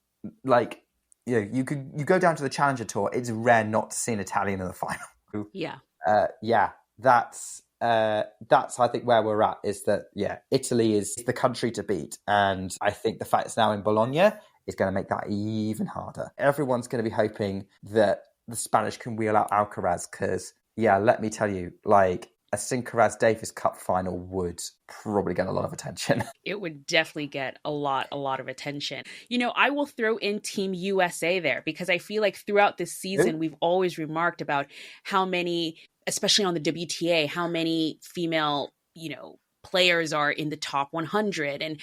you go down to the Challenger Tour, it's rare not to see an Italian in the final. Yeah. That's I think where we're at, is that Italy is the country to beat, and I think the fact it's now in Bologna is going to make that even harder. Everyone's going to be hoping that the Spanish can wheel out Alcaraz, because let me tell you, a Sincaraz Davis Cup final would probably get a lot of attention. It would definitely get a lot of attention. I will throw in Team USA there, because I feel like throughout this season, we've always remarked about how many, especially on the WTA, how many female, players are in the top 100. And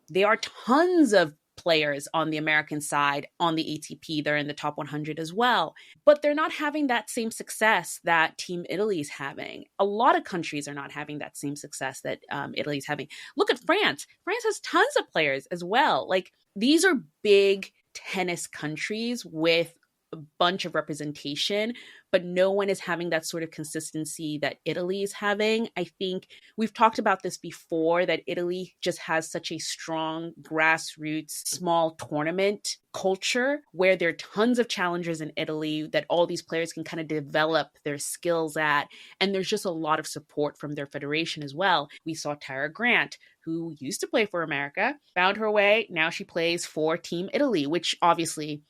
there are tons of players on the American side on the ATP. They're in the top 100 as well. But they're not having that same success that Team Italy is having. A lot of countries are not having that same success that Italy is having. Look at France. France has tons of players as well. Like, these are big tennis countries with a bunch of representation, but no one is having that sort of consistency that Italy is having. I think we've talked about this before, that Italy just has such a strong grassroots, small tournament culture, where there are tons of challengers in Italy that all these players can kind of develop their skills at. And there's just a lot of support from their federation as well. We saw Tara Grant, who used to play for America, found her way. Now she plays for Team Italy, which obviously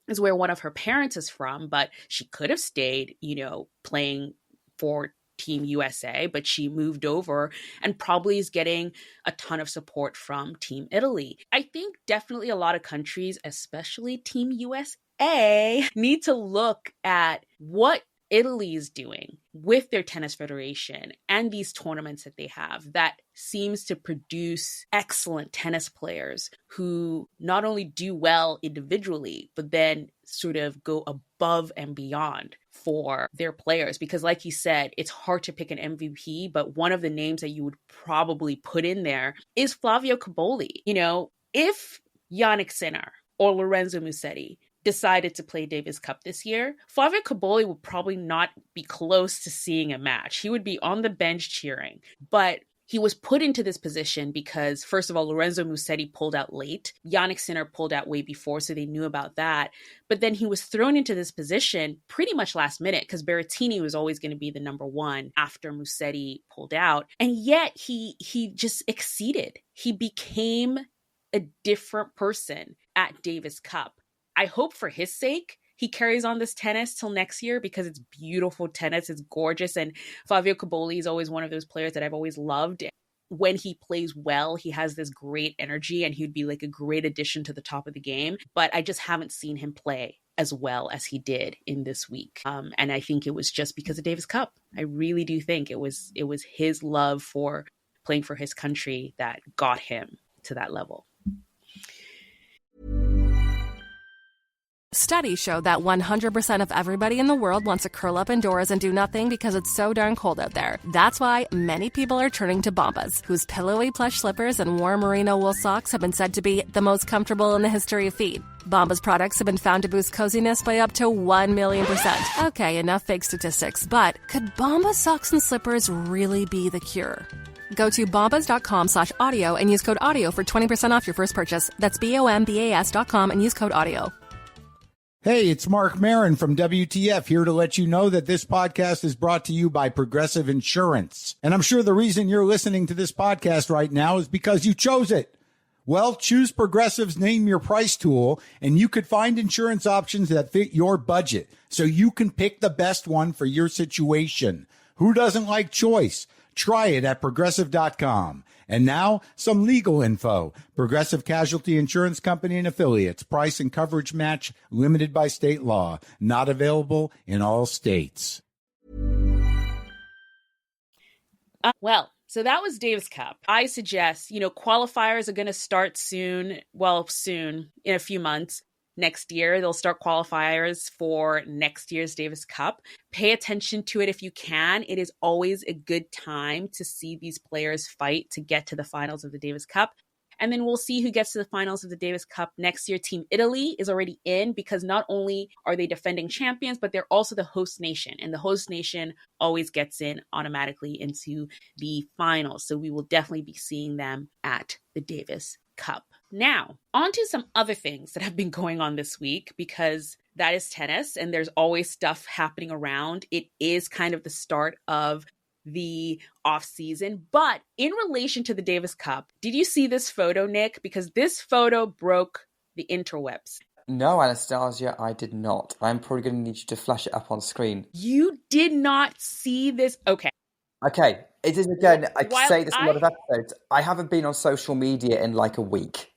is where one of her parents is from, but she could have stayed, playing for Team USA, but she moved over and probably is getting a ton of support from Team Italy. I think definitely a lot of countries, especially Team USA, need to look at what Italy is doing with their tennis federation and these tournaments that they have that seems to produce excellent tennis players who not only do well individually, but then sort of go above and beyond for their players. Because like you said, it's hard to pick an MVP, but one of the names that you would probably put in there is Flavio Cobolli. You know, if Jannik Sinner or Lorenzo Musetti decided to play Davis Cup this year, Flavio Cobolli would probably not be close to seeing a match. He would be on the bench cheering. But he was put into this position because, first of all, Lorenzo Musetti pulled out late. Jannik Sinner pulled out way before, so they knew about that. But then he was thrown into this position pretty much last minute because Berrettini was always going to be the number one after Musetti pulled out. And yet he just exceeded. He became a different person at Davis Cup. I hope for his sake, he carries on this tennis till next year because it's beautiful tennis. It's gorgeous. And Flavio Cobolli is always one of those players that I've always loved. When he plays well, he has this great energy and he'd be like a great addition to the top of the game. But I just haven't seen him play as well as he did in this week. And I think it was just because of Davis Cup. I really do think it was his love for playing for his country that got him to that level. Studies show that 100% of everybody in the world wants to curl up indoors and do nothing because it's so darn cold out there. That's why many people are turning to Bombas, whose pillowy plush slippers and warm merino wool socks have been said to be the most comfortable in the history of feet. Bombas products have been found to boost coziness by up to 1,000,000%. Okay, enough fake statistics, but could Bombas socks and slippers really be the cure? Go to bombas.com/audio and use code AUDIO for 20% off your first purchase. That's BOMBAS.com and use code AUDIO. Hey, it's Mark Marin from WTF here to let you know that this podcast is brought to you by Progressive Insurance. And I'm sure the reason you're listening to this podcast right now is because you chose it. Well, choose Progressive's Name Your Price tool, and you could find insurance options that fit your budget, so you can pick the best one for your situation. Who doesn't like choice? Try it at Progressive.com. And now, some legal info. Progressive Casualty Insurance Company and Affiliates. Price and coverage match limited by state law. Not available in all states. So that was Davis Cup. I suggest, qualifiers are going to start soon. Well, soon, in a few months. Next year, they'll start qualifiers for next year's Davis Cup. Pay attention to it if you can. It is always a good time to see these players fight to get to the finals of the Davis Cup. And then we'll see who gets to the finals of the Davis Cup next year. Team Italy is already in because not only are they defending champions, but they're also the host nation. And the host nation always gets in automatically into the finals. So we will definitely be seeing them at the Davis Cup. Now, on to some other things that have been going on this week, because that is tennis and there's always stuff happening around. It is kind of the start of the off season. But in relation to the Davis Cup, did you see this photo, Nick? Because this photo broke the interwebs. No, Anastasia, I did not. I'm probably going to need you to flash it up on screen. You did not see this? Okay. Okay. It is, again, I say this in a lot of episodes. I haven't been on social media in like a week.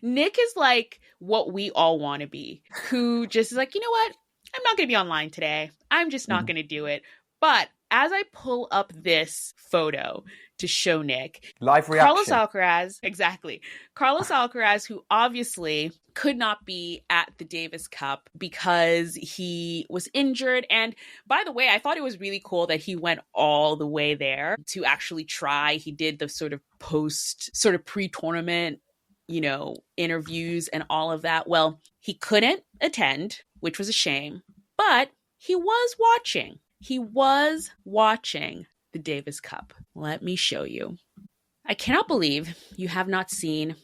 Nick is like what we all want to be, who just is like, you know what? I'm not going to be online today. I'm just not going to do it. But as I pull up this photo to show Nick, live reaction. Carlos Alcaraz, exactly. Carlos Alcaraz, who obviously could not be at the Davis Cup because he was injured. And by the way, I thought it was really cool that he went all the way there to actually try. He did the sort of pre-tournament, interviews and all of that. Well, he couldn't attend, which was a shame, but he was watching. He was watching the Davis Cup. Let me show you. I cannot believe you have not seen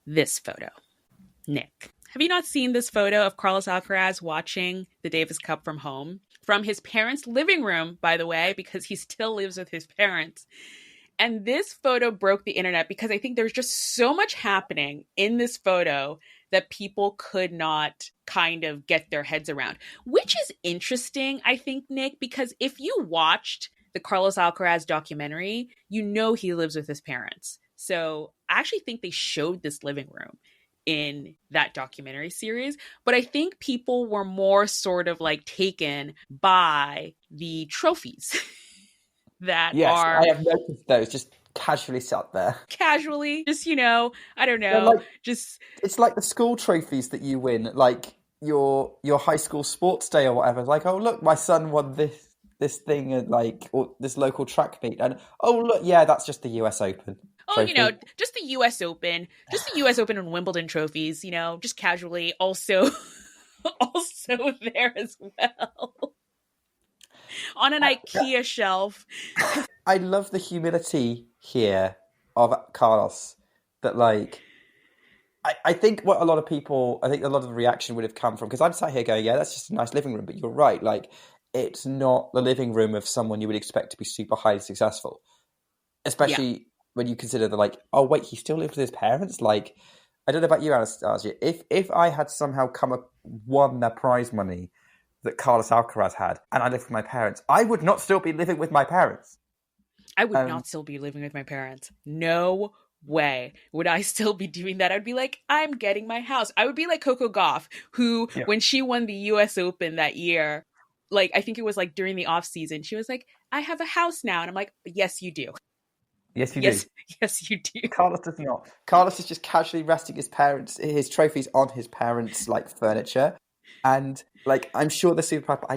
this photo. Nick, have you not seen this photo of Carlos Alcaraz watching the Davis Cup from home? From his parents' living room, by the way, because he still lives with his parents. And this photo broke the internet because I think there's just so much happening in this photo that people could not kind of get their heads around, which is interesting, I think, Nick, because if you watched the Carlos Alcaraz documentary, you know he lives with his parents. So I actually think they showed this living room in that documentary series, but I think people were more sort of like taken by the trophies that are I have noticed those just casually sat there. casually, just, I don't know, Like, just it's like the school trophies that you win, like your high school sports day or whatever. Like, oh look, my son won this thing at or this local track meet, and oh look, yeah, that's just the US Open. trophy. Just the US Open, and Wimbledon trophies, just casually also also there as well. On an IKEA shelf. I love the humility here of Carlos. That I think a lot of the reaction would have come from, because I'm sat here going, yeah, that's just a nice living room. But you're right, it's not the living room of someone you would expect to be super highly successful, especially when you consider oh wait, he still lives with his parents. I don't know about you, Anastasia. If I had somehow won the prize money that Carlos Alcaraz had, and I lived with my parents, I would not still be living with my parents. I would not still be living with my parents. No way would I still be doing that. I'd be like, I'm getting my house. I would be like Coco Gauff, who, when she won the US Open that year, I think it was during the offseason, she was like, I have a house now. And I'm like, yes, you do. Yes, you do. Yes, you do. Carlos does not. Carlos is just casually resting his trophies on his parents' furniture. And I'm sure they're super proud, but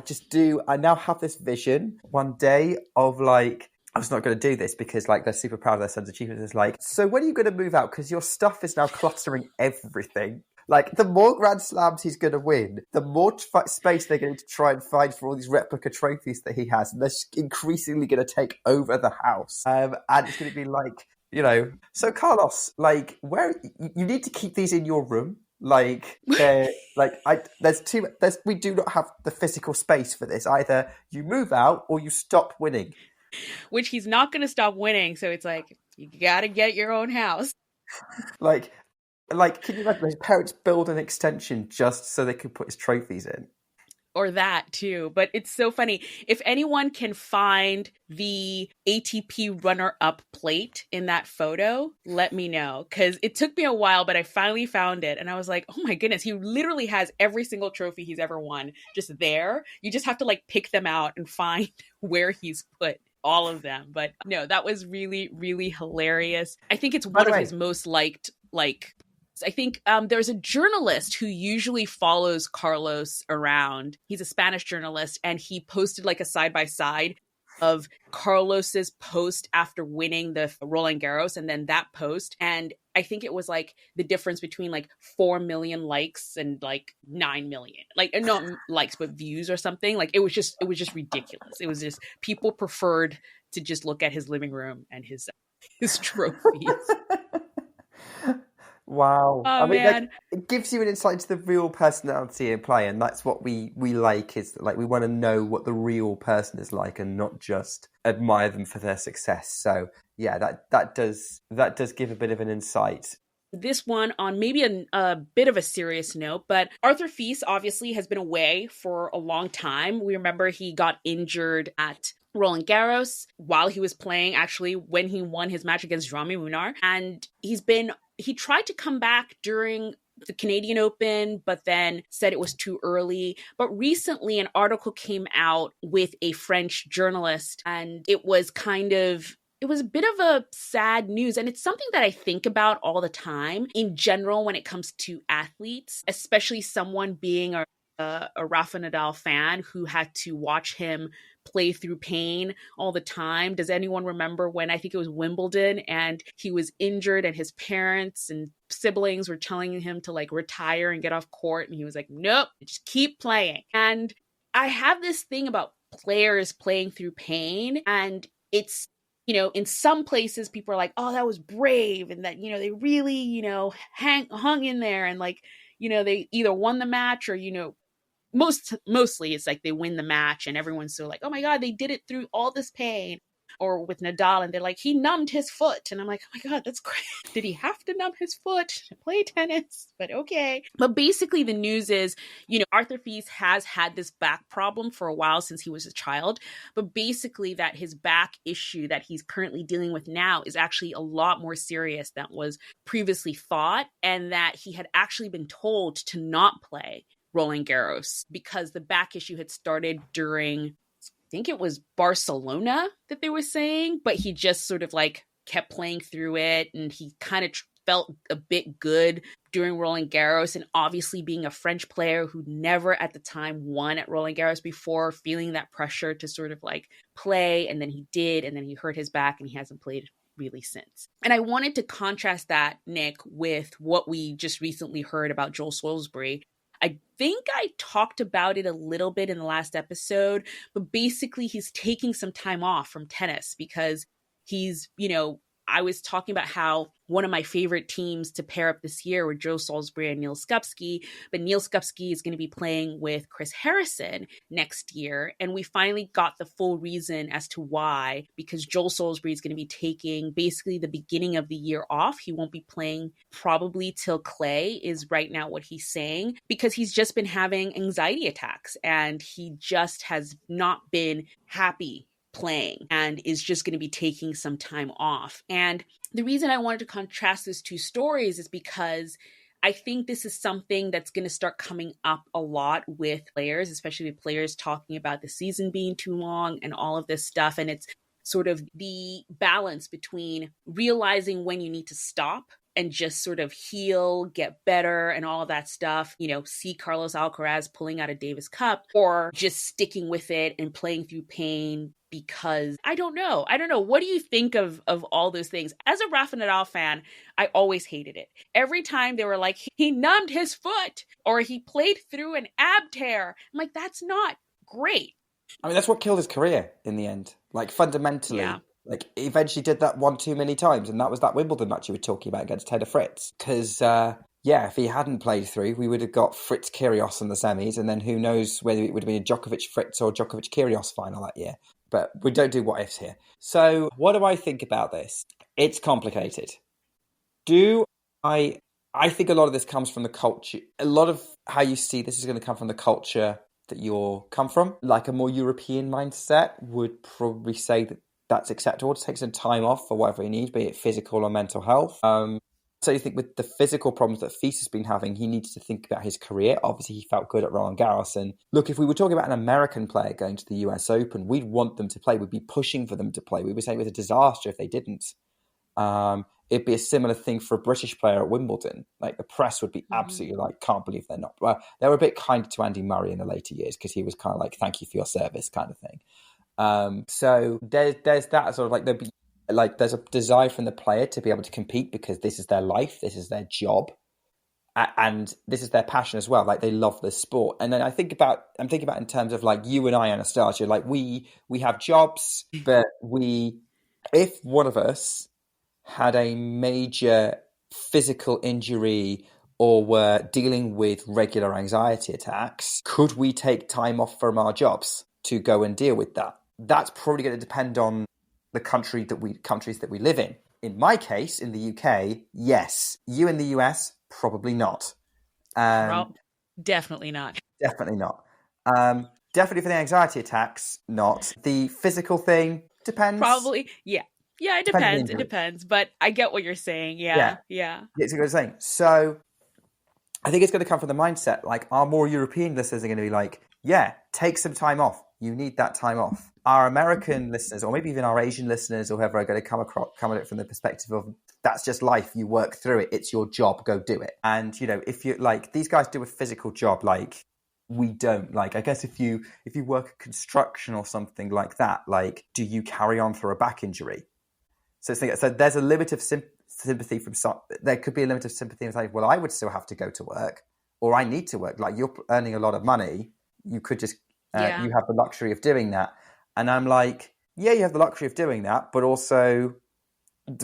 I now have this vision one day of I was not going to do this because they're super proud of their son's achievements. It's so when are you going to move out? Because your stuff is now cluttering everything. The more Grand Slams he's going to win, the more space they're going to try and find for all these replica trophies that he has. And they're increasingly going to take over the house. And it's going to be so Carlos, where you need to keep these in your room. We do not have the physical space for this. Either you move out or you stop winning. Which he's not going to stop winning. So it's you got to get your own house. Can you imagine his parents build an extension just so they could put his trophies in? Or that too. But it's so funny. If anyone can find the ATP runner-up plate in that photo, let me know. Because it took me a while, but I finally found it. And I was like, oh my goodness, he literally has every single trophy he's ever won just there. You just have to pick them out and find where he's put all of them. But no, that was really, really hilarious. I think it's one of his most liked, I think there's a journalist who usually follows Carlos around. He's a Spanish journalist, and he posted a side-by-side of Carlos's post after winning the Roland Garros, and then that post. And I think it was the difference between 4 million likes and 9 million, not likes, but views or something. It was just ridiculous. It was just, people preferred to just look at his living room and his trophies. Wow. Oh, man. It gives you an insight into the real personality in play, and that's what we like, is we want to know what the real person is like and not just admire them for their success. So yeah, that does give a bit of an insight. This one on maybe a bit of a serious note, but Arthur Fils obviously has been away for a long time. We remember he got injured at Roland Garros while he was playing, actually, when he won his match against Jean-Mi Munar. And he tried to come back during the Canadian Open, but then said it was too early. But recently an article came out with a French journalist, and it was a bit of a sad news. And it's something that I think about all the time in general when it comes to athletes, especially someone being a Rafa Nadal fan who had to watch him play through pain all the time. Does anyone remember when, I think it was Wimbledon, and he was injured and his parents and siblings were telling him to retire and get off court, and he was like, nope, just keep playing. And I have this thing about players playing through pain, and it's, in some places people are like, oh, that was brave, and that, they really, hung in there, and they either won the match or, mostly it's they win the match and everyone's so oh my God, they did it through all this pain. or with Nadal, and they're like, he numbed his foot. And I'm like, oh my God, that's crazy. Did he have to numb his foot to play tennis? But okay. But basically the news is, Arthur Fils has had this back problem for a while since he was a child, but basically that his back issue that he's currently dealing with now is actually a lot more serious than was previously thought, and that he had actually been told to not play Roland Garros because the back issue had started during, I think it was Barcelona that they were saying, but he just sort of like kept playing through it, and he kind of felt a bit good during Roland Garros. And obviously being a French player who never at the time won at Roland Garros before, feeling that pressure to sort of like play, and then he did, and then he hurt his back and he hasn't played really since. And I wanted to contrast that, Nick, with what we just recently heard about Joel Salisbury. I think I talked about it a little bit in the last episode, but basically he's taking some time off from tennis because he's, I was talking about how one of my favorite teams to pair up this year were Joe Salisbury and Neil Skupski, but Neil Skupski is going to be playing with Chris Harrison next year. And we finally got the full reason as to why, because Joel Salisbury is going to be taking basically the beginning of the year off. He won't be playing probably till Clay is right now what he's saying, because he's just been having anxiety attacks and he just has not been happy playing and is just going to be taking some time off. And the reason I wanted to contrast those two stories is because I think this is something that's going to start coming up a lot with players, especially with players talking about the season being too long and all of this stuff. And it's sort of the balance between realizing when you need to stop and just sort of heal, get better, and all of that stuff, see Carlos Alcaraz pulling out a Davis Cup, or just sticking with it and playing through pain because I don't know. What do you think of all those things? As a Rafa Nadal fan, I always hated it. Every time they were like, he numbed his foot or he played through an ab tear. I'm like, that's not great. I mean, that's what killed his career in the end. Like, fundamentally. Yeah. Like, he eventually did that one too many times, and that was that Wimbledon match you were talking about against Taylor Fritz. Because, if he hadn't played through, we would have got Fritz Kyrgios in the semis, and then who knows whether it would have been a Djokovic Fritz or Djokovic Kyrgios final that year. But we don't do what ifs here. So, what do I think about this? It's complicated. I think a lot of this comes from the culture. A lot of how you see this is going to come from the culture that you're come from. Like a more European mindset would probably say that that's acceptable to take some time off for whatever he needs, be it physical or mental health. So you think with the physical problems that Fils has been having, he needs to think about his career. Obviously, he felt good at Roland Garros. And look, if we were talking about an American player going to the US Open, we'd want them to play. We'd be pushing for them to play. We would say it was a disaster if they didn't. It'd be a similar thing for a British player at Wimbledon. Like, the press would be absolutely like, can't believe they're not. Well, they were a bit kinder to Andy Murray in the later years because he was kind of like, thank you for your service kind of thing. So there's that sort of like, there's a desire from the player to be able to compete because this is their life, this is their job, and this is their passion as well. Like, they love the sport. And then I'm thinking about in terms of like you and I, Anastasia, like we have jobs, but if one of us had a major physical injury or were dealing with regular anxiety attacks, could we take time off from our jobs to go and deal with that? That's probably going to depend on the countries that we live in. In my case, in the UK, yes. You in the US, probably not. Definitely not. Definitely not. Definitely for the anxiety attacks, not. The physical thing depends. Probably, yeah. Yeah, it depends. It depends. But I get what you're saying. Yeah. It's what you're saying. So I think it's going to come from the mindset. Like, our more European listeners are going to be like, yeah, take some time off. You need that time off. Our American listeners, or maybe even our Asian listeners, or whoever, are going to come at it from the perspective of, that's just life. You work through it. It's your job. Go do it. And, if you like, these guys do a physical job, like we don't. Like, I guess if you work construction or something like that, like, do you carry on through a back injury? So there's a limit of sympathy from some. There could be a limit of sympathy in saying, well, I would still have to go to work, or I need to work. Like, you're earning a lot of money. You could just, you have the luxury of doing that. And I'm like, yeah, you have the luxury of doing that, but also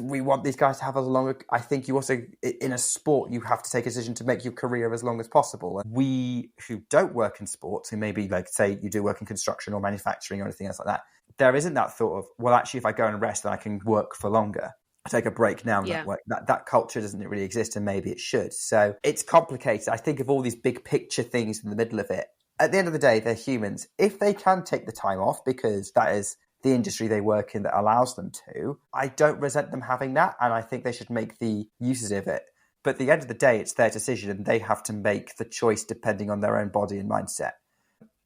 we want these guys to have as long. I think you also, in a sport, you have to take a decision to make your career as long as possible. And we who don't work in sports, who maybe, like, say you do work in construction or manufacturing or anything else like that, there isn't that thought of, well, actually, if I go and rest, then I can work for longer. I take a break now. Yeah. That culture doesn't really exist, and maybe it should. So it's complicated. I think of all these big picture things in the middle of it. At the end of the day, they're humans. If they can take the time off, because that is the industry they work in that allows them to, I don't resent them having that, and I think they should make the uses of it. But at the end of the day, it's their decision, and they have to make the choice depending on their own body and mindset.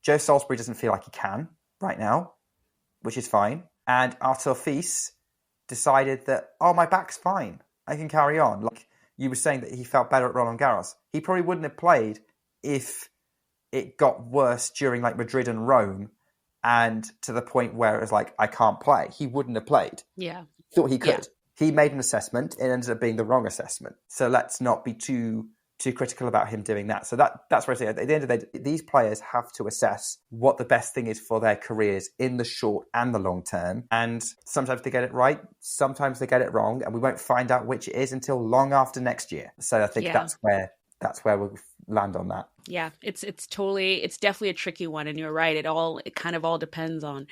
Joe Salisbury doesn't feel like he can right now, which is fine. And Artur Fils decided that, oh, my back's fine. I can carry on. Like you were saying that he felt better at Roland Garros. He probably wouldn't have played if it got worse during like Madrid and Rome, and to the point where it was like, I can't play. He wouldn't have played. Yeah. Thought he could. He made an assessment. It ended up being the wrong assessment. So let's not be too critical about him doing that. So that's what I say. At the end of the day, these players have to assess what the best thing is for their careers in the short and the long term. And sometimes they get it right. Sometimes they get it wrong. And we won't find out which it is until long after next year. So I think that's where we'll land on that. Yeah, it's definitely a tricky one, and you're right. It kind of all depends on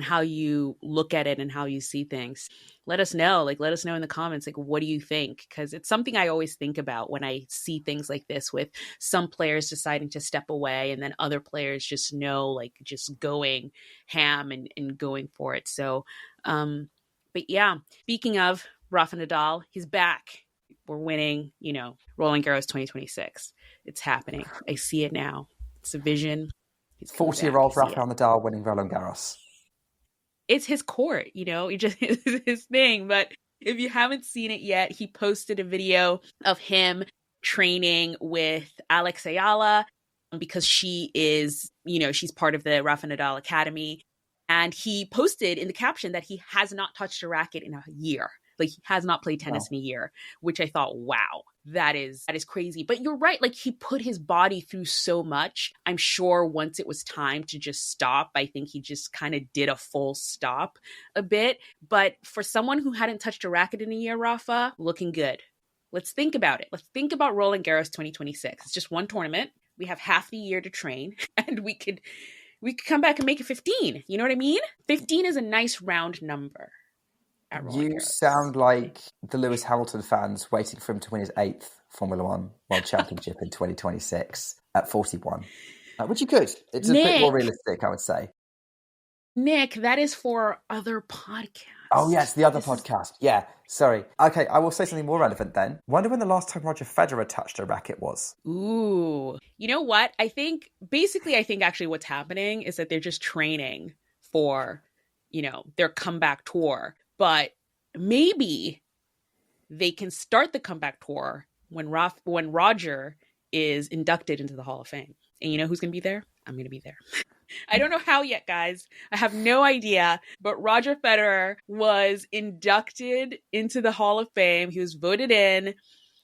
how you look at it and how you see things. Let us know in the comments, like, what do you think? Because it's something I always think about when I see things like this, with some players deciding to step away and then other players just going ham and going for it. So, but yeah, speaking of Rafa Nadal, he's back. We're winning, Roland Garros 2026. It's happening. I see it now. It's a vision. 40-year-old Rafael Nadal winning Roland Garros. It's his court, it's his thing. But if you haven't seen it yet, he posted a video of him training with Alex Ayala, because she is, she's part of the Rafa Nadal Academy. And he posted in the caption that he has not touched a racket in a year. Like, he has not played tennis in a year, which I thought, wow, that is crazy. But you're right. Like, he put his body through so much. I'm sure once it was time to just stop, I think he just kind of did a full stop a bit. But for someone who hadn't touched a racket in a year, Rafa, looking good. Let's think about it. Let's think about Roland Garros 2026. It's just one tournament. We have half the year to train, and we could come back and make it 15. You know what I mean? 15 is a nice round number. You sound like the Lewis Hamilton fans waiting for him to win his 8th Formula One World Championship in 2026 at 41, which you could. It's a bit more realistic, I would say. Nick, that is for other podcasts. Oh, yes, the other podcast. Yeah, sorry. Okay, I will say something more relevant then. Wonder when the last time Roger Federer touched a racket was. Ooh. You know what? I think actually what's happening is that they're just training for, their comeback tour. But maybe they can start the comeback tour when Roger is inducted into the Hall of Fame. And you know who's going to be there? I'm going to be there. I don't know how yet, guys. I have no idea. But Roger Federer was inducted into the Hall of Fame. He was voted in.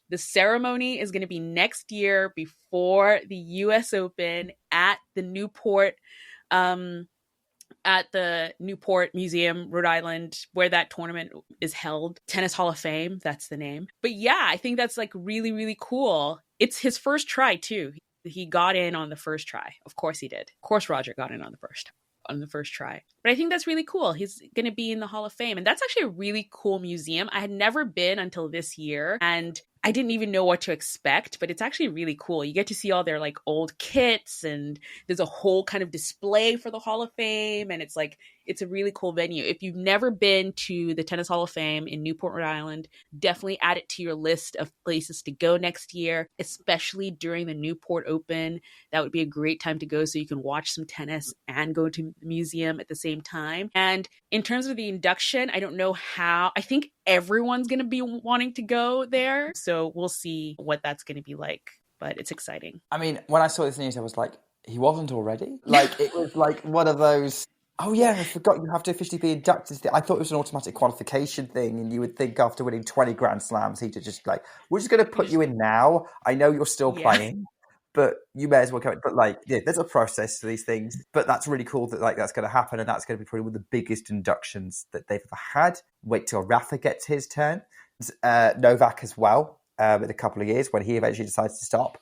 The ceremony is going to be next year before the U.S. Open at the Newport Museum, Rhode Island, where that tournament is held. Tennis Hall of Fame, that's the name. But yeah, I think that's like really, really cool. It's his first try too. He got in on the first try. Of course he did. Of course Roger got in on the first try. But I think that's really cool. He's going to be in the Hall of Fame. And that's actually a really cool museum. I had never been until this year, and I didn't even know what to expect, but it's actually really cool. You get to see all their like old kits, and there's a whole kind of display for the Hall of Fame. And it's a really cool venue. If you've never been to the Tennis Hall of Fame in Newport, Rhode Island, definitely add it to your list of places to go next year, especially during the Newport Open. That would be a great time to go so you can watch some tennis and go to the museum at the same time. And in terms of the induction, I don't know how. I think everyone's going to be wanting to go there. So we'll see what that's going to be like. But it's exciting. I mean, when I saw this news, I was like, he wasn't already? Like, it was like one of those... Oh, yeah, I forgot you have to officially be inducted. I thought it was an automatic qualification thing, and you would think after winning 20 Grand Slams, he'd just like, we're just going to put you in now. I know you're still playing, but you may as well come in. But like, yeah, there's a process to these things. But that's really cool that like that's going to happen, and that's going to be probably one of the biggest inductions that they've ever had. Wait till Rafa gets his turn. Novak as well, in a couple of years when he eventually decides to stop.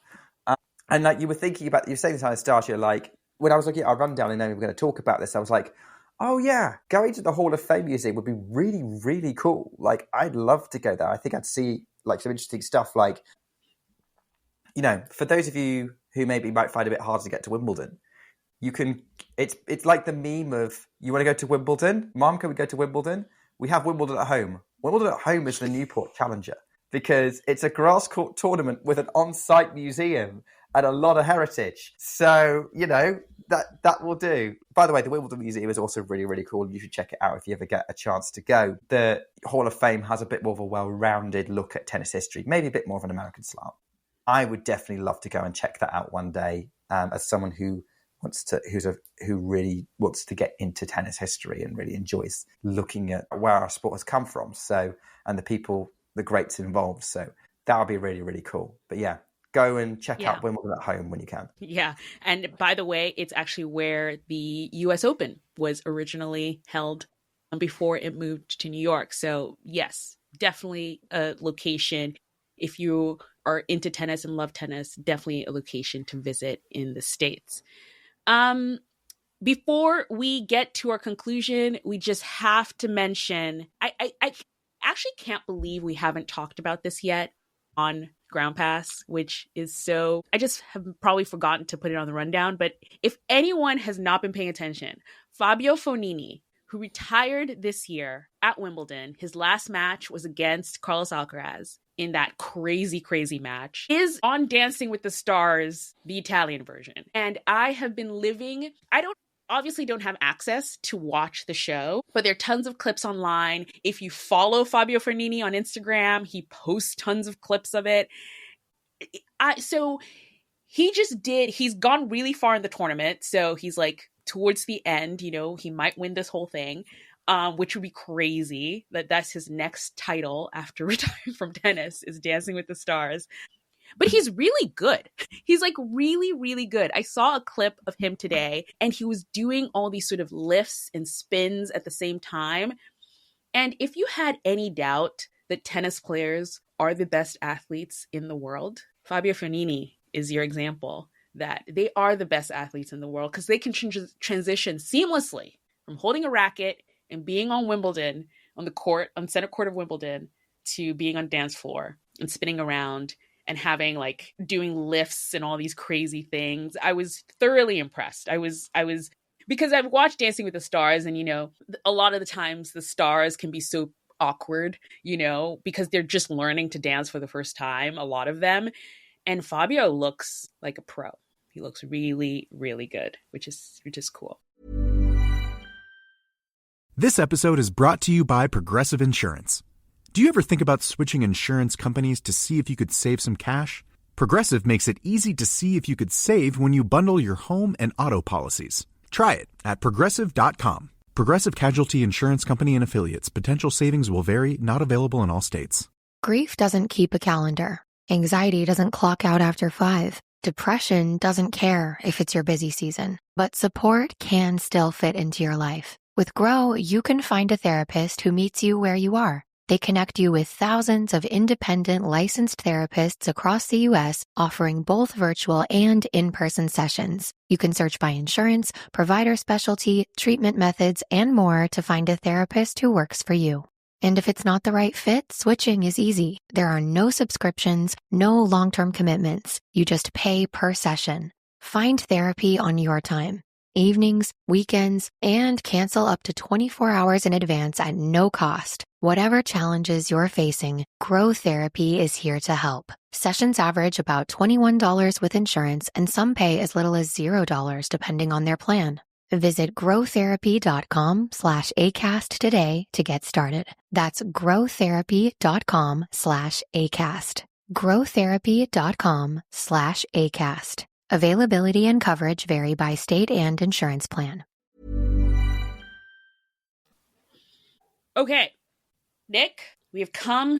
And like you were thinking about, you were saying this on Anastasia, like, when I was looking at our rundown and then we were going to talk about this, I was like, Oh yeah, going to the Hall of Fame museum would be really, really cool. Like, I'd love to go there. I think I'd see like some interesting stuff. Like, for those of you who maybe might find it a bit hard to get to Wimbledon, you can. It's like the meme of, you want to go to Wimbledon? Mom, can we go to Wimbledon? We have Wimbledon at home. Wimbledon at home is the Newport Challenger because it's a grass court tournament with an on-site museum and a lot of heritage. So, that will do. By the way, the Wimbledon Museum is also really, really cool. You should check it out if you ever get a chance to go. The Hall of Fame has a bit more of a well-rounded look at tennis history, maybe a bit more of an American slant. I would definitely love to go and check that out one day, as someone who really wants to get into tennis history and really enjoys looking at where our sport has come from. So, and the people, the greats involved. So that would be really, really cool. But yeah, go and check out Wimbledon at home when you can. Yeah. And by the way, it's actually where the US Open was originally held before it moved to New York. So yes, definitely a location. If you are into tennis and love tennis, definitely a location to visit in the States. Before we get to our conclusion, we just have to mention, I actually can't believe we haven't talked about this yet on Groundpass, which is I just have probably forgotten to put it on the rundown. But if anyone has not been paying attention, Fabio Fognini, who retired this year at Wimbledon, his last match was against Carlos Alcaraz in that crazy, crazy match, is on Dancing with the Stars, the Italian version. And I have been obviously don't have access to watch the show, but there are tons of clips online. If you follow Fabio Fognini on Instagram, he posts tons of clips of it. So he's gone really far in the tournament. So he's like towards the end, he might win this whole thing, which would be crazy. That's his next title after retiring from tennis, is Dancing with the Stars. But he's really good. He's like really, really good. I saw a clip of him today and he was doing all these sort of lifts and spins at the same time. And if you had any doubt that tennis players are the best athletes in the world, Fabio Fognini is your example that they are the best athletes in the world because they can transition seamlessly from holding a racket and being on Wimbledon, on center court of Wimbledon, to being on dance floor and spinning around and having doing lifts and all these crazy things. I was thoroughly impressed. I was because I've watched Dancing with the Stars, and a lot of the times the stars can be so awkward, because they're just learning to dance for the first time, a lot of them. And Fabio looks like a pro. He looks really, really good, which is cool. This episode is brought to you by Progressive Insurance. Do you ever think about switching insurance companies to see if you could save some cash? Progressive makes it easy to see if you could save when you bundle your home and auto policies. Try it at Progressive.com. Progressive Casualty Insurance Company and Affiliates. Potential savings will vary, not available in all states. Grief doesn't keep a calendar. Anxiety doesn't clock out after 5. Depression doesn't care if it's your busy season. But support can still fit into your life. With Grow, you can find a therapist who meets you where you are. They connect you with thousands of independent licensed therapists across the U.S., offering both virtual and in-person sessions. You can search by insurance, provider specialty, treatment methods, and more to find a therapist who works for you. And if it's not the right fit, switching is easy. There are no subscriptions, no long-term commitments. You just pay per session. Find therapy on your time. Evenings, weekends, and cancel up to 24 hours in advance at no cost. Whatever challenges you're facing, Grow Therapy is here to help. Sessions average about $21 with insurance, and some pay as little as $0 depending on their plan. Visit growtherapy.com/ACAST today to get started. That's growtherapy.com/ACAST. growtherapy.com/ACAST. Availability and coverage vary by state and insurance plan. Okay, Nick, we have come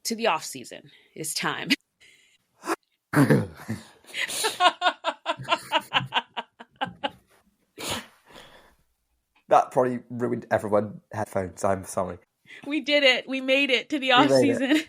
to the off season. It's time. That probably ruined everyone's headphones. I'm sorry. We did it. We made it to the off season.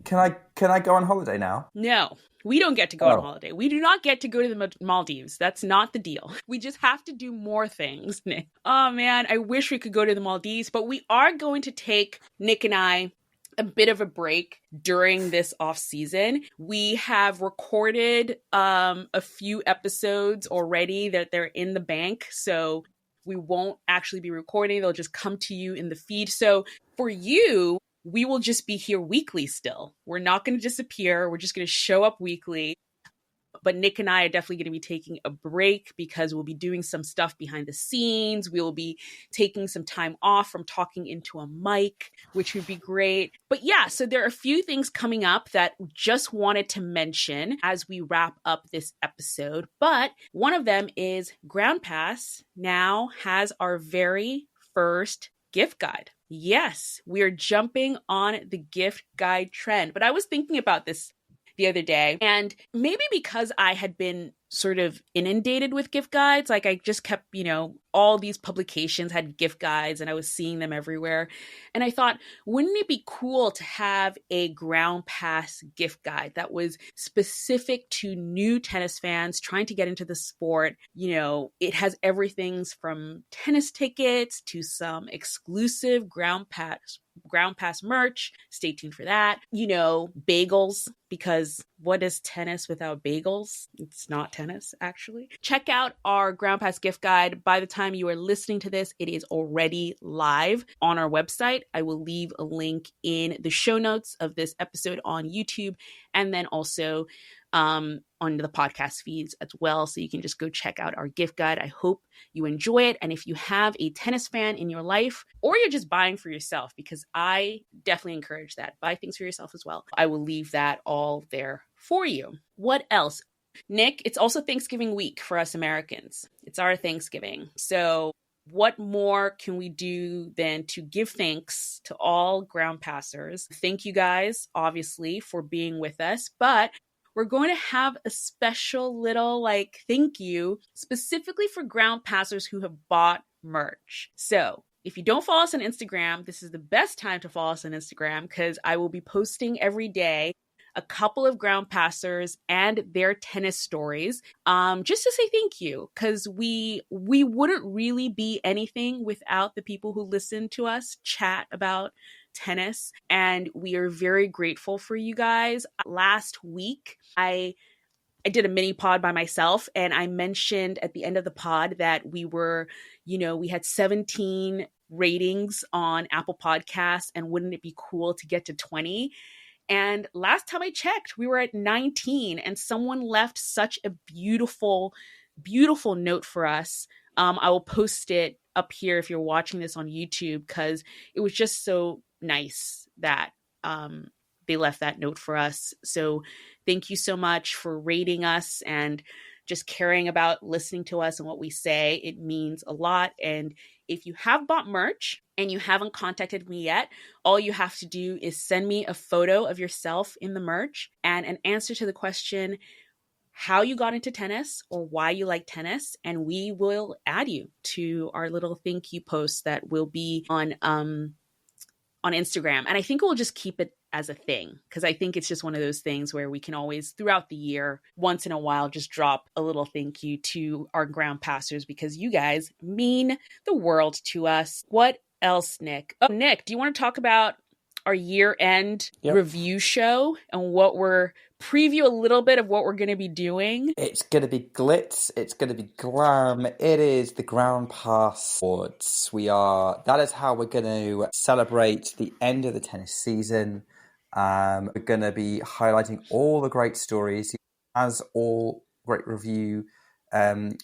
Can I go on holiday now? No, we don't get to go on holiday. We do not get to go to the Maldives. That's not the deal. We just have to do more things, Nick. Oh man, I wish we could go to the Maldives, but we are going to take, Nick and I, a bit of a break during this off season. We have recorded a few episodes already that they're in the bank, so we won't actually be recording. They'll just come to you in the feed. So for you, we will just be here weekly still. We're not going to disappear. We're just going to show up weekly. But Nick and I are definitely going to be taking a break because we'll be doing some stuff behind the scenes. We will be taking some time off from talking into a mic, which would be great. But yeah, so there are a few things coming up that we just wanted to mention as we wrap up this episode. But one of them is Groundpass now has our very first gift guide. Yes, we are jumping on the gift guide trend. But I was thinking about this the other day, and maybe because I had been sort of inundated with gift guides, like I just kept, all these publications had gift guides and I was seeing them everywhere. And I thought, wouldn't it be cool to have a Groundpass gift guide that was specific to new tennis fans trying to get into the sport? It has everything from tennis tickets to some exclusive Groundpass merch. Stay tuned for that. Bagels, because what is tennis without bagels? It's not tennis, actually. Check out our Groundpass gift guide. By the time you are listening to this, it is already live on our website. I will leave a link in the show notes of this episode on YouTube, and then also on the podcast feeds as well. So you can just go check out our gift guide. I hope you enjoy it. And if you have a tennis fan in your life, or you're just buying for yourself, because I definitely encourage that, buy things for yourself as well, I will leave that all there for you. What else? Nick, it's also Thanksgiving week for us Americans. It's our Thanksgiving. So what more can we do than to give thanks to all Groundpassers? Thank you guys, obviously, for being with us, but we're going to have a special little thank you specifically for Groundpassers who have bought merch. So if you don't follow us on Instagram, this is the best time to follow us on Instagram, because I will be posting every day a couple of Groundpassers and their tennis stories, just to say thank you, because we wouldn't really be anything without the people who listen to us chat about tennis, and we are very grateful for you guys. Last week, I did a mini pod by myself, and I mentioned at the end of the pod that we were, we had 17 ratings on Apple Podcasts, and wouldn't it be cool to get to 20? And last time I checked, we were at 19, and someone left such a beautiful, beautiful note for us. I will post it up here if you're watching this on YouTube, because it was just so nice that they left that note for us. So thank you so much for rating us and just caring about listening to us and what we say. It means a lot. And if you have bought merch and you haven't contacted me yet, all you have to do is send me a photo of yourself in the merch and an answer to the question, how you got into tennis or why you like tennis, and we will add you to our little thank you post that will be on Instagram. And I think we'll just keep it as a thing, because I think it's just one of those things where we can always, throughout the year, once in a while, just drop a little thank you to our Groundpassers, because you guys mean the world to us. What else, Nick? Oh, Nick, do you want to talk about our year-end review show and preview a little bit of what we're going to be doing? It's going to be glitz. It's going to be glam. It is the Groundpass Awards. That is how we're going to celebrate the end of the tennis season. We're going to be highlighting all the great stories, as all great review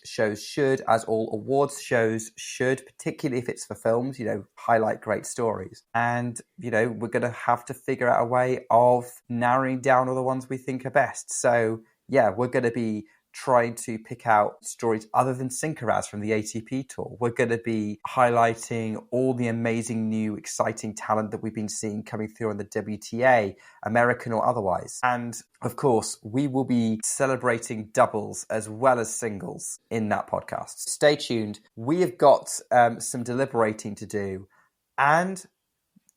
shows should, as all awards shows should, particularly if it's for films, highlight great stories. And, we're going to have to figure out a way of narrowing down all the ones we think are best. So, we're going to be trying to pick out stories other than Sincaraz from the ATP Tour. We're going to be highlighting all the amazing new exciting talent that we've been seeing coming through on the WTA, American or otherwise. And of course, we will be celebrating doubles as well as singles in that podcast. Stay tuned. We have got some deliberating to do, and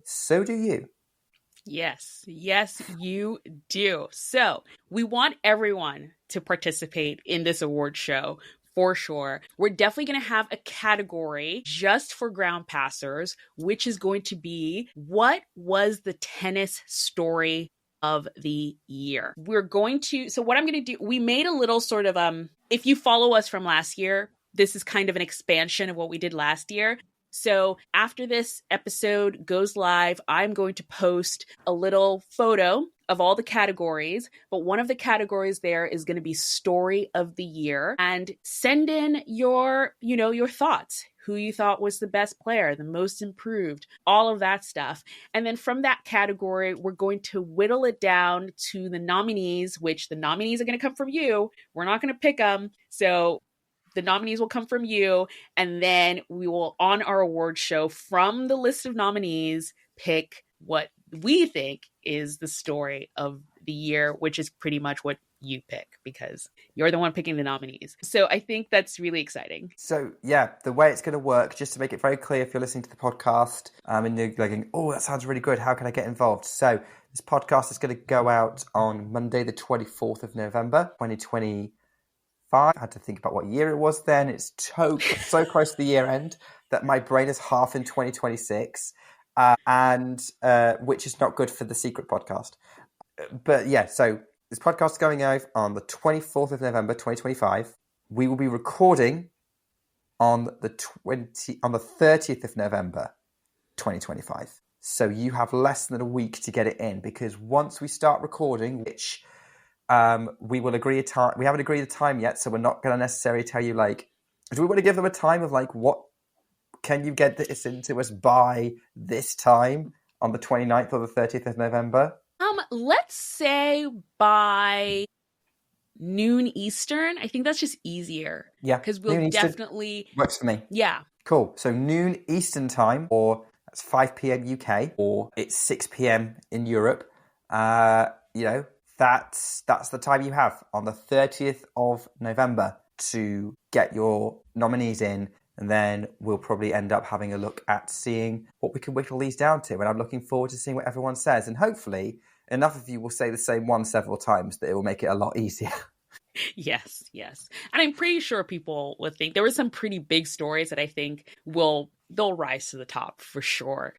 so do you. Yes, you do. So we want everyone to participate in this award show for sure. We're definitely going to have a category just for ground passers, which is going to be what was the tennis story of the year. We're going to, so what I'm going to do, we made a little sort of, if you follow us from last year, this is kind of an expansion of what we did last year. So after this episode goes live, I'm going to post a little photo of all the categories, but one of the categories there is going to be story of the year, and send in your thoughts, who you thought was the best player, the most improved, all of that stuff. And then from that category, we're going to whittle it down to the nominees, which the nominees are going to come from you. We're not going to pick them. So the nominees will come from you, and then we will, on our award show, from the list of nominees, pick what we think is the story of the year, which is pretty much what you pick because you're the one picking the nominees. So I think that's really exciting. So yeah, the way it's going to work, just to make it very clear if you're listening to the podcast and you're going, oh, that sounds really good, how can I get involved? So this podcast is going to go out on Monday, the 24th of November, 2020. I had to think about what year it was then. It's so close to the year end that my brain is half in 2026, and which is not good for the secret podcast. But yeah, so this podcast is going out on the 24th of November, 2025. We will be recording on the 30th of November, 2025. So you have less than a week to get it in, because once we start recording, which we will agree a time. We haven't agreed a time yet, so we're not going to necessarily tell you, like, do we want to give them a time of, like, what can you get this into us by this time on the 29th or the 30th of November? Let's say by noon Eastern. I think that's just easier. Yeah, because we'll definitely works for me. Yeah, cool. So noon Eastern time, or that's 5 p.m. UK, or it's 6 p.m. in Europe. That's the time you have on the 30th of November to get your nominees in, and then we'll probably end up having a look at seeing what we can whittle these down to. And I'm looking forward to seeing what everyone says, and hopefully enough of you will say the same one several times that it will make it a lot easier. Yes. And I'm pretty sure people will think there were some pretty big stories that I think they'll rise to the top for sure.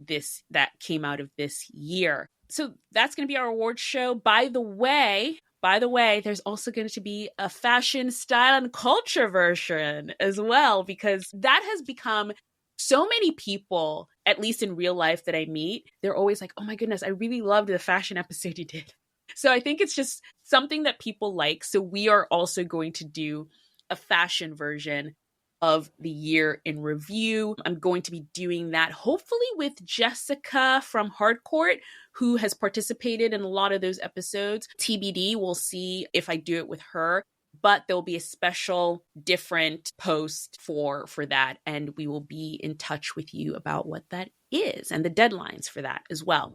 That came out of this year. So that's going to be our awards show. By the way, there's also going to be a fashion, style, and culture version as well, because that has become so many people, at least in real life that I meet, they're always like, oh my goodness, I really loved the fashion episode you did. So I think it's just something that people like. So we are also going to do a fashion version of the year in review. I'm going to be doing that hopefully with Jessica from Hardcourt, who has participated in a lot of those episodes. TBD, we'll see if I do it with her, but there'll be a special different post for that, and we will be in touch with you about what that is and the deadlines for that as well.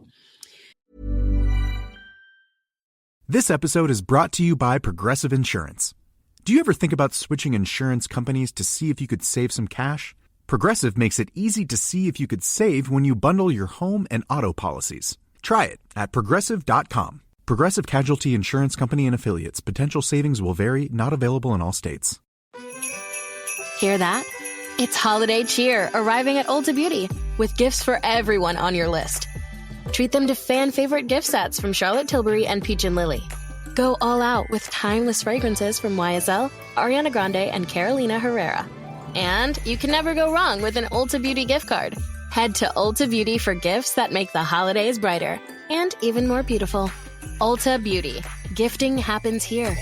This episode is brought to you by Progressive Insurance. Do you ever think about switching insurance companies to see if you could save some cash? Progressive makes it easy to see if you could save when you bundle your home and auto policies. Try it at Progressive.com. Progressive Casualty Insurance Company and Affiliates. Potential savings will vary. Not available in all states. Hear that? It's holiday cheer arriving at Ulta Beauty with gifts for everyone on your list. Treat them to fan-favorite gift sets from Charlotte Tilbury and Peach & Lily. Go all out with timeless fragrances from YSL, Ariana Grande, and Carolina Herrera. And you can never go wrong with an Ulta Beauty gift card. Head to Ulta Beauty for gifts that make the holidays brighter and even more beautiful. Ulta Beauty. Gifting happens here.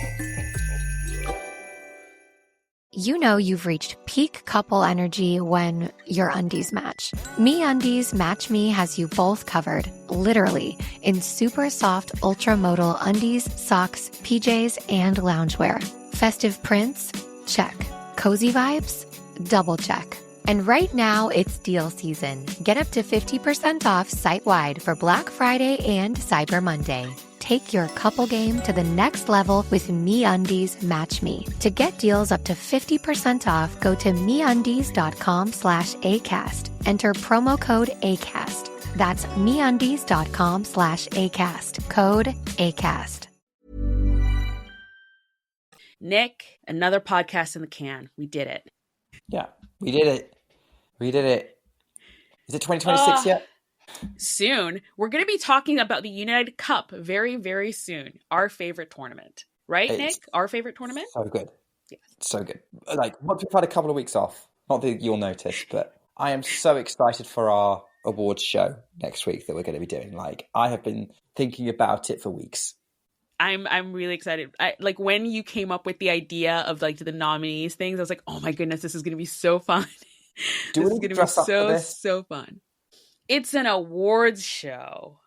You know you've reached peak couple energy when your undies match. MeUndies Match Me has you both covered, literally, in super soft ultra-modal undies, socks, PJs, and loungewear. Festive prints? Check. Cozy vibes? Double check. And right now, it's deal season. Get up to 50% off site-wide for Black Friday and Cyber Monday. Take your couple game to the next level with MeUndies Match Me. To get deals up to 50% off, go to MeUndies.com/ACAST. Enter promo code ACAST. That's MeUndies.com/ACAST. Code ACAST. Nick, another podcast in the can. We did it. Yeah, we did it. We did it. Is it 2026 yet? Soon. We're going to be talking about the United Cup very, very soon. Our favorite tournament. Right, Nick? Our favorite tournament? So good. Yeah. So good. Like, once we've had a couple of weeks off, not that you'll notice, but I am so excited for our awards show next week that we're going to be doing. Like, I have been thinking about it for weeks. I'm really excited. Like when you came up with the idea of like the nominees things, I was like, oh my goodness, this is going to be so fun. Do we need to dress up for this? So fun. It's an awards show.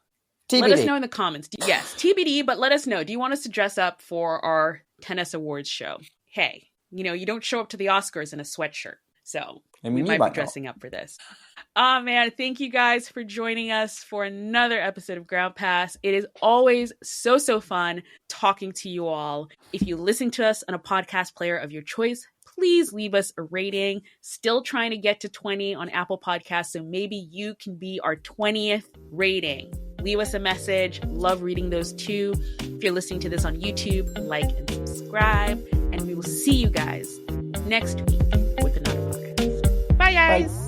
TBD. Let us know in the comments. Yes, TBD, but let us know. Do you want us to dress up for our tennis awards show? Hey, you don't show up to the Oscars in a sweatshirt. So we might be dressing up for this. Oh man, thank you guys for joining us for another episode of Groundpass. It is always so fun talking to you all. If you listen to us on a podcast player of your choice, please leave us a rating. Still trying to get to 20 on Apple Podcasts, so maybe you can be our 20th rating. Leave us a message. Love reading those too. If you're listening to this on YouTube, like and subscribe. And we will see you guys next week with another podcast. Bye, guys. Bye.